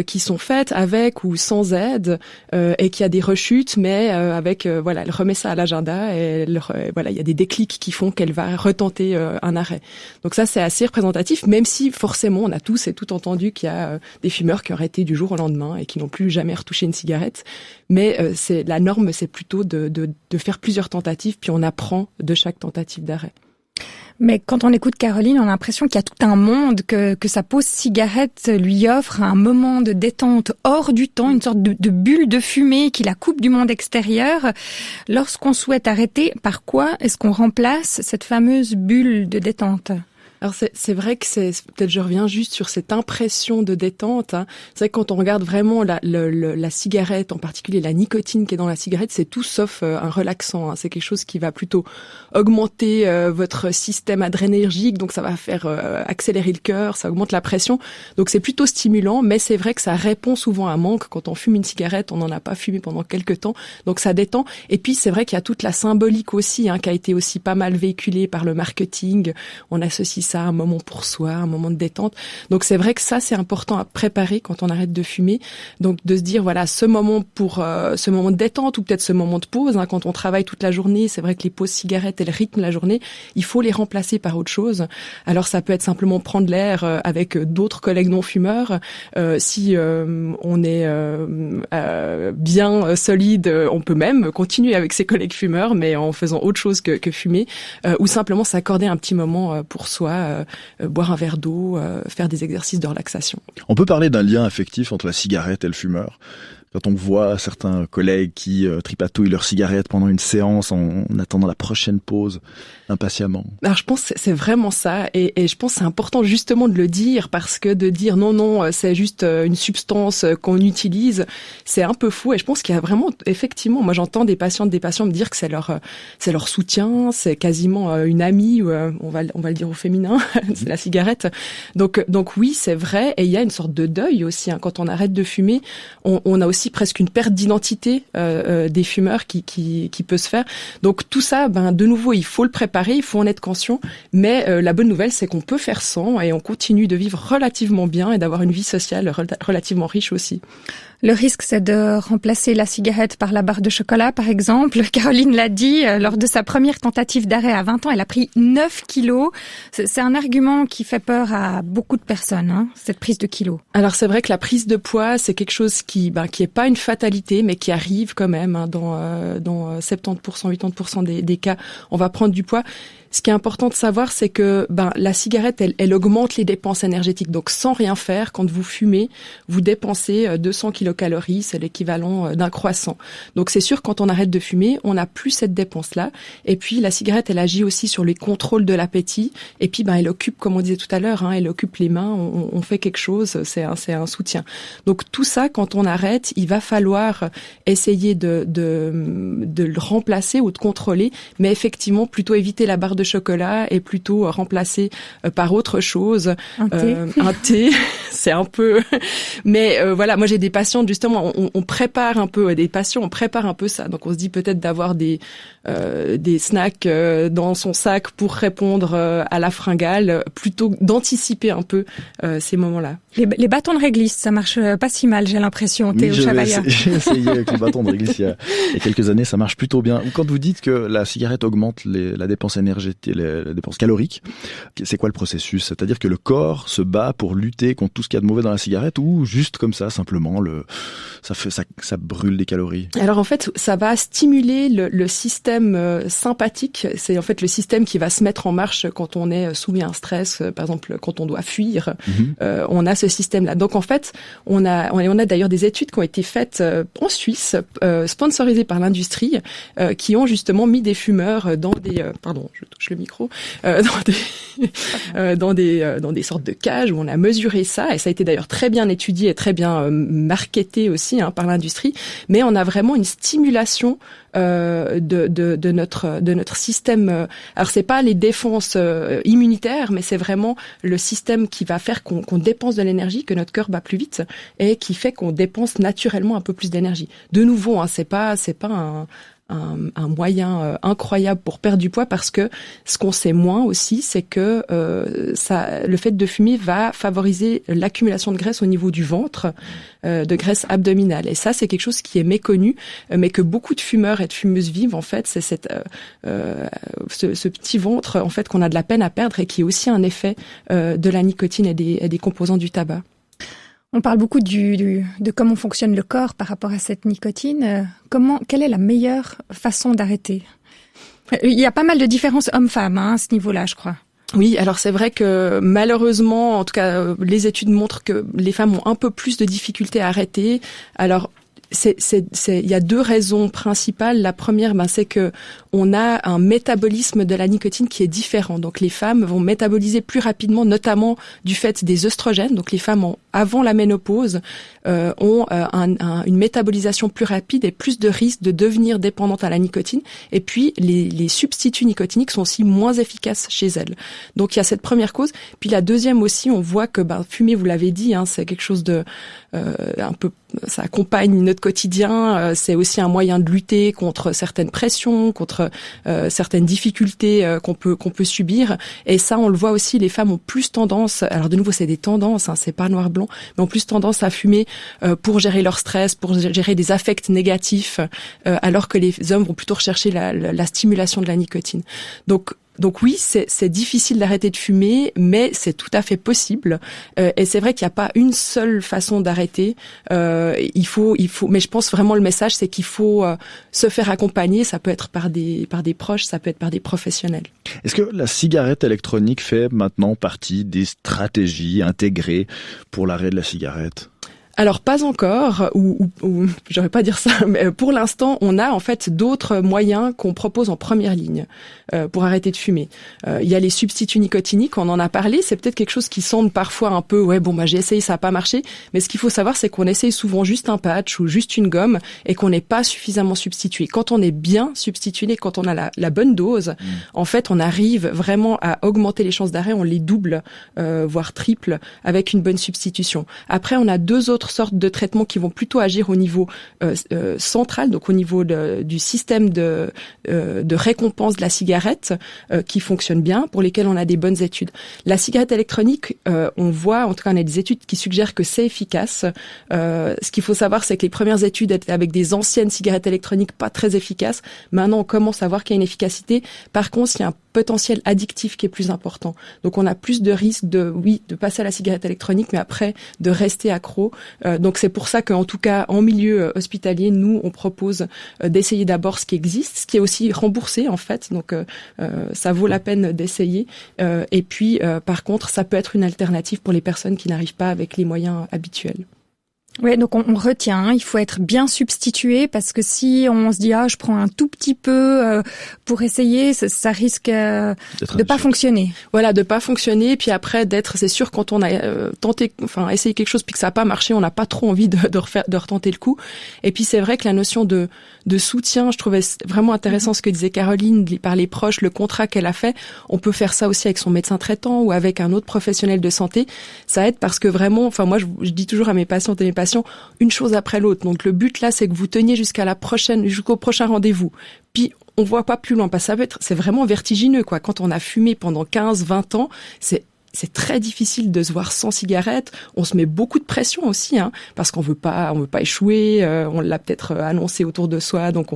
qui sont faites avec ou sans aide, et qu'il y a des rechutes, mais elle remet ça à l'agenda et il y a des déclics qui font qu'elle va retenter un arrêt. Donc ça, c'est assez représentatif, même si forcément, on a tous et tout entendu qu'il y a des fumeurs qui ont arrêté du jour au lendemain et qui n'ont plus jamais retouché une cigarette. Mais la norme, c'est plutôt de faire plusieurs tentatives, puis on apprend de chaque tentative d'arrêt. Mais quand on écoute Caroline, on a l'impression qu'il y a tout un monde, que sa pause cigarette lui offre un moment de détente hors du temps, une sorte de bulle de fumée qui la coupe du monde extérieur. Lorsqu'on souhaite arrêter, par quoi est-ce qu'on remplace cette fameuse bulle de détente ? Alors c'est vrai que peut-être je reviens juste sur cette impression de détente. C'est vrai que quand on regarde vraiment la cigarette, en particulier la nicotine qui est dans la cigarette, c'est tout sauf un relaxant. C'est quelque chose qui va plutôt augmenter votre système adrénergique, donc ça va faire accélérer le cœur, ça augmente la pression. Donc c'est plutôt stimulant, mais c'est vrai que ça répond souvent à un manque. Quand on fume une cigarette, on n'en a pas fumé pendant quelques temps, donc ça détend. Et puis c'est vrai qu'il y a toute la symbolique aussi, qui a été aussi pas mal véhiculée par le marketing. On associe ça un moment pour soi, un moment de détente. Donc c'est vrai que ça, c'est important à préparer quand on arrête de fumer. Donc de se dire, ce moment ce moment de détente ou peut-être ce moment de pause. Quand on travaille toute la journée, c'est vrai que les pauses cigarettes, elles rythment la journée. Il faut les remplacer par autre chose. Alors ça peut être simplement prendre l'air avec d'autres collègues non-fumeurs. Si on est bien solide, on peut même continuer avec ses collègues fumeurs, mais en faisant autre chose que fumer. Ou simplement s'accorder un petit moment pour soi. Boire un verre d'eau, faire des exercices de relaxation. On peut parler d'un lien affectif entre la cigarette et le fumeur. Quand on voit certains collègues qui tripatouillent leur cigarette pendant une séance en attendant la prochaine pause, impatiemment. Alors je pense que c'est vraiment ça, et je pense que c'est important justement de le dire, parce que de dire non, c'est juste une substance qu'on utilise, c'est un peu fou, et je pense qu'il y a vraiment, effectivement, moi j'entends des patients me dire que c'est leur soutien, c'est quasiment une amie, on va le dire au féminin, c'est la cigarette. Donc oui, c'est vrai, et il y a une sorte de deuil aussi, quand on arrête de fumer, on a aussi aussi presque une perte d'identité des fumeurs qui peut se faire. Donc tout ça, de nouveau, il faut le préparer, il faut en être conscient. Mais la bonne nouvelle, c'est qu'on peut faire sans et on continue de vivre relativement bien et d'avoir une vie sociale relativement riche aussi. Le risque, c'est de remplacer la cigarette par la barre de chocolat, par exemple. Caroline l'a dit, lors de sa première tentative d'arrêt à 20 ans, elle a pris 9 kilos. C'est un argument qui fait peur à beaucoup de personnes, cette prise de kilos. Alors c'est vrai que la prise de poids, c'est quelque chose qui est pas une fatalité, mais qui arrive quand même. Dans 70%, 80% des cas, on va prendre du poids. Ce qui est important de savoir, c'est que la cigarette, elle augmente les dépenses énergétiques. Donc, sans rien faire, quand vous fumez, vous dépensez 200 kilocalories, c'est l'équivalent d'un croissant. Donc, c'est sûr, quand on arrête de fumer, on n'a plus cette dépense-là. Et puis, la cigarette, elle agit aussi sur les contrôles de l'appétit. Et puis, elle occupe, comme on disait tout à l'heure, elle occupe les mains. On fait quelque chose, c'est un soutien. Donc, tout ça, quand on arrête, il va falloir essayer de le remplacer ou de contrôler, mais effectivement, plutôt éviter la barre de chocolat et plutôt remplacer par autre chose. Un thé, c'est un peu... Mais voilà, moi j'ai des patientes, justement, on prépare un peu, des patients, on prépare un peu ça. Donc on se dit peut-être d'avoir des snacks dans son sac pour répondre à la fringale, plutôt d'anticiper un peu ces moments-là. Les bâtons de réglisse, ça marche pas si mal, j'ai l'impression, Théo Chavaya. J'ai essayé avec les bâtons de réglisse il y a quelques années, ça marche plutôt bien. Quand vous dites que la cigarette augmente la dépense énergétique, la dépense calorique, c'est quoi le processus? C'est-à-dire que le corps se bat pour lutter contre tout ce qu'il y a de mauvais dans la cigarette, ou juste comme ça, simplement, ça brûle des calories? Alors en fait, ça va stimuler le système sympathique. C'est en fait le système qui va se mettre en marche quand on est soumis à un stress, par exemple quand on doit fuir. On a ce système-là. Donc en fait, on a d'ailleurs des études qui ont été faites en Suisse, sponsorisées par l'industrie, qui ont justement mis des fumeurs dans des je touche le micro, dans des sortes de cages où on a mesuré ça, et ça a été d'ailleurs très bien étudié et très bien marketé aussi par l'industrie, mais on a vraiment une stimulation de notre système. Alors c'est pas les défenses immunitaires, mais c'est vraiment le système qui va faire qu'on dépense de l'énergie, que notre cœur bat plus vite, et qui fait qu'on dépense naturellement un peu plus d'énergie. De nouveau, c'est pas un moyen incroyable pour perdre du poids, parce que ce qu'on sait moins aussi, c'est que le fait de fumer va favoriser l'accumulation de graisse au niveau du ventre, de graisse abdominale. Et ça, c'est quelque chose qui est méconnu, mais que beaucoup de fumeurs et de fumeuses vivent. En fait, c'est ce petit ventre en fait qu'on a de la peine à perdre, et qui est aussi un effet de la nicotine et des composants du tabac. On parle beaucoup de comment fonctionne le corps par rapport à cette nicotine. Quelle est la meilleure façon d'arrêter? Il y a pas mal de différences hommes-femmes à ce niveau-là, je crois. Oui, alors c'est vrai que malheureusement, en tout cas, les études montrent que les femmes ont un peu plus de difficultés à arrêter. Alors, il y a deux raisons principales. La première, c'est que on a un métabolisme de la nicotine qui est différent. Donc les femmes vont métaboliser plus rapidement, notamment du fait des œstrogènes. Donc les femmes avant la ménopause ont une métabolisation plus rapide et plus de risques de devenir dépendantes à la nicotine. Et puis les substituts nicotiniques sont aussi moins efficaces chez elles. Donc il y a cette première cause. Puis la deuxième aussi, on voit que fumer, vous l'avez dit, c'est quelque chose de un peu, ça accompagne notre quotidien. C'est aussi un moyen de lutter contre certaines pressions, contre certaines difficultés qu'on peut subir. Et ça, on le voit aussi, les femmes ont plus tendance, alors de nouveau c'est des tendances, c'est pas noir-blanc, mais ont plus tendance à fumer pour gérer leur stress, pour gérer des affects négatifs, alors que les hommes vont plutôt rechercher la stimulation de la nicotine. Donc oui, c'est difficile d'arrêter de fumer, mais c'est tout à fait possible. Et c'est vrai qu'il n'y a pas une seule façon d'arrêter. Il faut. Mais je pense vraiment le message, c'est qu'il faut se faire accompagner. Ça peut être par des proches, ça peut être par des professionnels. Est-ce que la cigarette électronique fait maintenant partie des stratégies intégrées pour l'arrêt de la cigarette ? Alors pas encore, ou j'aurais pas dire ça, mais pour l'instant, on a en fait d'autres moyens qu'on propose en première ligne pour arrêter de fumer. Il y a les substituts nicotiniques, on en a parlé, c'est peut-être quelque chose qui semble parfois un peu j'ai essayé, ça a pas marché, mais ce qu'il faut savoir, c'est qu'on essaye souvent juste un patch ou juste une gomme et qu'on n'est pas suffisamment substitué. Quand on est bien substitué, quand on a la bonne dose, en fait, on arrive vraiment à augmenter les chances d'arrêt, on les double, voire triple, avec une bonne substitution. Après, on a deux autres d'autres sortes de traitements qui vont plutôt agir au niveau central, donc au niveau du système de récompense de la cigarette, qui fonctionne bien, pour lesquels on a des bonnes études. La cigarette électronique, on voit, en tout cas on a des études qui suggèrent que c'est efficace. Ce qu'il faut savoir, c'est que les premières études étaient avec des anciennes cigarettes électroniques pas très efficaces. Maintenant, on commence à voir qu'il y a une efficacité. Par contre, il y a un potentiel addictif qui est plus important. Donc, on a plus de risques de passer à la cigarette électronique, mais après, de rester accro. Donc, c'est pour ça qu'en tout cas, en milieu hospitalier, nous, on propose d'essayer d'abord ce qui existe, ce qui est aussi remboursé, en fait. Donc, ça vaut la peine d'essayer. Et puis, par contre, ça peut être une alternative pour les personnes qui n'arrivent pas avec les moyens habituels. Oui, donc on retient, il faut être bien substitué parce que si on se dit je prends un tout petit peu pour essayer, ça risque de pas fonctionner. Voilà, de pas fonctionner, puis après c'est sûr quand on a essayé quelque chose puis que ça a pas marché, on n'a pas trop envie de retenter le coup. Et puis c'est vrai que la notion de soutien, je trouvais vraiment intéressant ce que disait Caroline par les proches, le contrat qu'elle a fait. On peut faire ça aussi avec son médecin traitant ou avec un autre professionnel de santé. Ça aide parce que vraiment, moi je dis toujours à mes patientes et mes patients une chose après l'autre. Donc le but là, c'est que vous teniez jusqu'au prochain rendez-vous. Puis on voit pas plus loin, parce que c'est vraiment vertigineux, quoi. Quand on a fumé pendant 15, 20 ans, c'est très difficile de se voir sans cigarette. On se met beaucoup de pression aussi, parce qu'on veut pas échouer. On l'a peut-être annoncé autour de soi, donc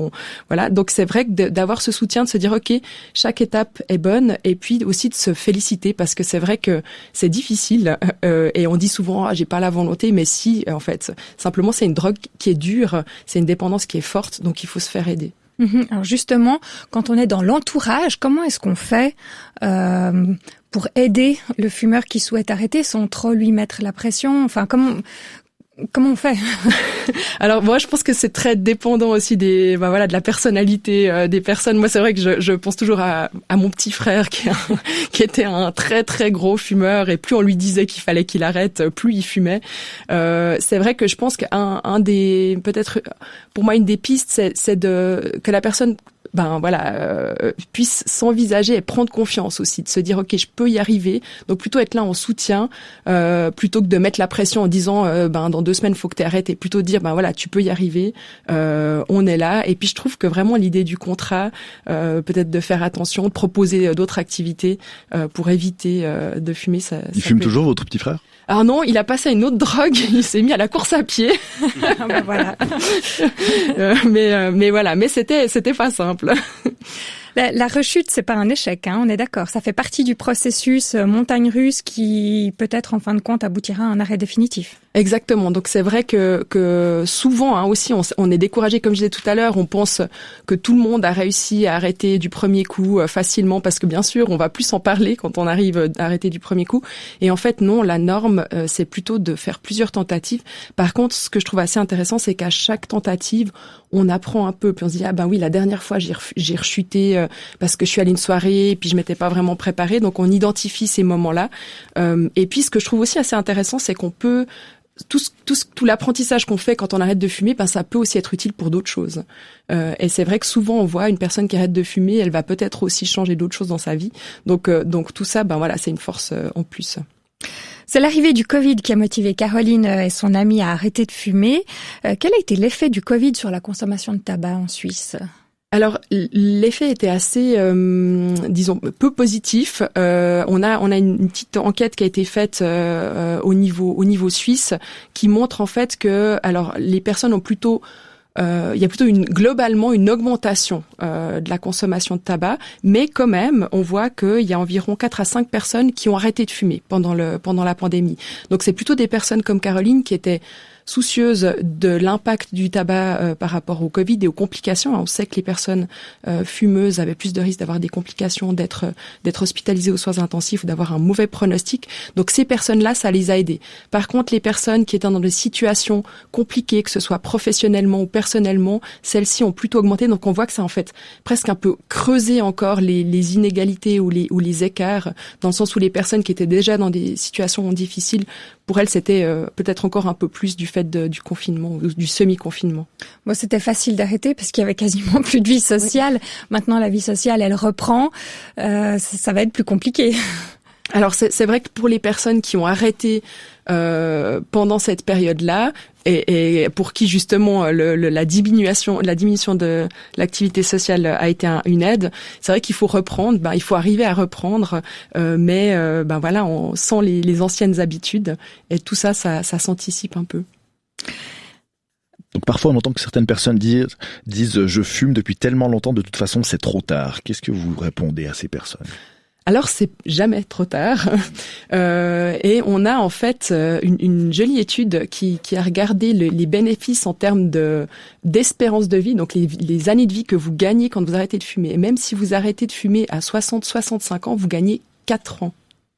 voilà. Donc c'est vrai que d'avoir ce soutien, de se dire ok, chaque étape est bonne, et puis aussi de se féliciter parce que c'est vrai que c'est difficile et on dit souvent j'ai pas la volonté, mais si en fait simplement c'est une drogue qui est dure, c'est une dépendance qui est forte, donc il faut se faire aider. Alors justement, quand on est dans l'entourage, comment est-ce qu'on fait pour aider le fumeur qui souhaite arrêter sans trop lui mettre la pression? Enfin, comment on fait? Alors moi je pense que c'est très dépendant aussi de la personnalité des personnes. Moi c'est vrai que je pense toujours à mon petit frère qui était un très très gros fumeur, et plus on lui disait qu'il fallait qu'il arrête, plus il fumait. C'est vrai que je pense qu'un des, peut-être pour moi une des pistes, c'est que la personne puisse s'envisager et prendre confiance aussi, de se dire ok, je peux y arriver. Donc plutôt être là en soutien, plutôt que de mettre la pression en disant dans 2 semaines faut que tu arrêtes, et plutôt dire tu peux y arriver, on est là. Et puis je trouve que vraiment l'idée du contrat, peut-être de faire attention, de proposer d'autres activités pour éviter de fumer. Il fume toujours, votre petit frère? Alors non, il a passé à une autre drogue, il s'est mis à la course à pied. Voilà. Mais voilà, mais c'était pas simple. La rechute, c'est pas un échec, on est d'accord. Ça fait partie du processus montagne russe qui, peut-être, en fin de compte, aboutira à un arrêt définitif. Exactement. Donc c'est vrai que souvent aussi on est découragé, comme je disais tout à l'heure. On pense que tout le monde a réussi à arrêter du premier coup facilement, parce que bien sûr on va plus en parler quand on arrive à arrêter du premier coup. Et en fait non, la norme c'est plutôt de faire plusieurs tentatives. Par contre, ce que je trouve assez intéressant, c'est qu'à chaque tentative on apprend un peu, puis on se dit oui, la dernière fois j'ai rechuté parce que je suis allée à une soirée et puis je m'étais pas vraiment préparée. Donc on identifie ces moments-là. Et puis ce que je trouve aussi assez intéressant, c'est qu'on peut tout l'apprentissage qu'on fait quand on arrête de fumer, ça peut aussi être utile pour d'autres choses. Et c'est vrai que souvent on voit une personne qui arrête de fumer, elle va peut-être aussi changer d'autres choses dans sa vie. Donc tout ça, c'est une force en plus. C'est l'arrivée du Covid qui a motivé Caroline et son amie à arrêter de fumer. Quel a été l'effet du Covid sur la consommation de tabac en Suisse ? Alors l'effet était assez, peu positif. On a une petite enquête qui a été faite au niveau suisse, qui montre en fait que les personnes ont plutôt il y a plutôt globalement une augmentation de la consommation de tabac, mais quand même, on voit qu'il y a environ 4 à 5 personnes qui ont arrêté de fumer pendant la pandémie. Donc c'est plutôt des personnes comme Caroline qui étaient soucieuses de l'impact du tabac par rapport au Covid et aux complications. On sait que les personnes fumeuses avaient plus de risques d'avoir des complications, d'être hospitalisées aux soins intensifs ou d'avoir un mauvais pronostic. Donc ces personnes-là, ça les a aidées. Par contre, les personnes qui étaient dans des situations compliquées, que ce soit professionnellement ou personnellement, celles-ci ont plutôt augmenté. Donc on voit que ça en fait presque un peu creusé encore les inégalités ou les écarts, dans le sens où les personnes qui étaient déjà dans des situations difficiles, pour elles, c'était peut-être encore un peu plus du fait du confinement ou du semi-confinement. Bon, c'était facile d'arrêter parce qu'il y avait quasiment plus de vie sociale. Oui. Maintenant, la vie sociale, elle reprend. Ça va être plus compliqué. Alors c'est vrai que pour les personnes qui ont arrêté pendant cette période-là et pour qui justement la diminution de l'activité sociale a été une aide, c'est vrai qu'il faut reprendre. Il faut arriver à reprendre, mais voilà, on sent les anciennes habitudes et tout ça s'anticipe un peu. Donc parfois on entend que certaines personnes disent je fume depuis tellement longtemps, de toute façon c'est trop tard. Qu'est-ce que vous répondez à ces personnes ? Alors c'est jamais trop tard et on a en fait une jolie étude qui a regardé les bénéfices en termes d'espérance de vie, donc les années de vie que vous gagnez quand vous arrêtez de fumer. Et même si vous arrêtez de fumer à 60-65 ans, vous gagnez 4 ans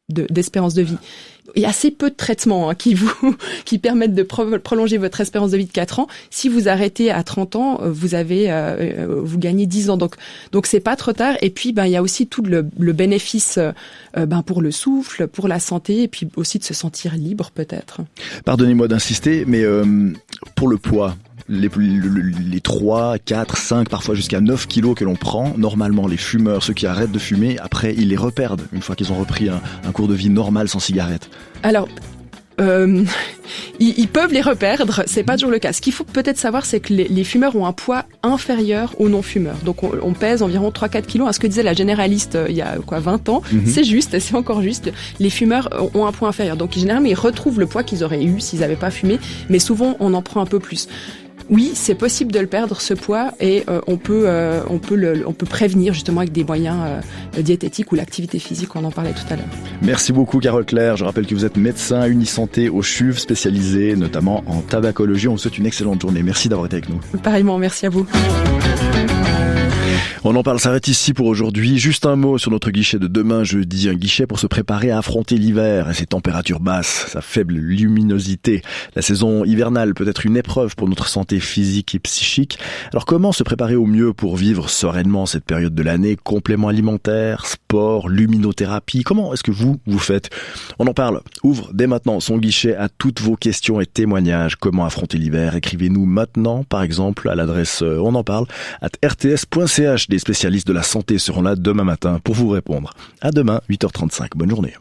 d'espérance de vie. Il y a assez peu de traitements qui permettent de prolonger votre espérance de vie de 4 ans. Si vous arrêtez à 30 ans, vous gagnez 10 ans. Donc c'est pas trop tard. Et puis il y a aussi tout le bénéfice pour le souffle, pour la santé, et puis aussi de se sentir libre peut-être. Pardonnez-moi d'insister, mais pour le poids, les 3, 4, 5, parfois jusqu'à 9 kilos que l'on prend, normalement les fumeurs, ceux qui arrêtent de fumer, après ils les reperdent une fois qu'ils ont repris un cours de vie normal sans cigarette. Alors, ils peuvent les reperdre, c'est pas toujours le cas. Ce qu'il faut peut-être savoir, c'est que les fumeurs ont un poids inférieur aux non-fumeurs. Donc on pèse environ 3-4 kilos. À ce que disait la généraliste il y a 20 ans, c'est juste, c'est encore juste. Les fumeurs ont un poids inférieur. Donc généralement, ils retrouvent le poids qu'ils auraient eu s'ils n'avaient pas fumé, mais souvent on en prend un peu plus. Oui, c'est possible de le perdre, ce poids, et on peut prévenir justement avec des moyens diététiques ou l'activité physique, on en parlait tout à l'heure. Merci beaucoup Carole Claire. Je rappelle que vous êtes médecin Unisanté au CHUV, spécialisé notamment en tabacologie. On vous souhaite une excellente journée. Merci d'avoir été avec nous. Pareillement, merci à vous. On en parle, s'arrête ici pour aujourd'hui. Juste un mot sur notre guichet de demain jeudi. Un guichet pour se préparer à affronter l'hiver et ses températures basses, sa faible luminosité. La saison hivernale peut être une épreuve pour notre santé physique et psychique. Alors comment se préparer au mieux pour vivre sereinement cette période de l'année? Compléments alimentaires, sport, luminothérapie. Comment est-ce que vous faites? On en parle. Ouvre dès maintenant son guichet à toutes vos questions et témoignages. Comment affronter l'hiver? Écrivez-nous maintenant, par exemple, à l'adresse on en parle @rts.ch. Des spécialistes de la santé seront là demain matin pour vous répondre. À demain, 8h35. Bonne journée.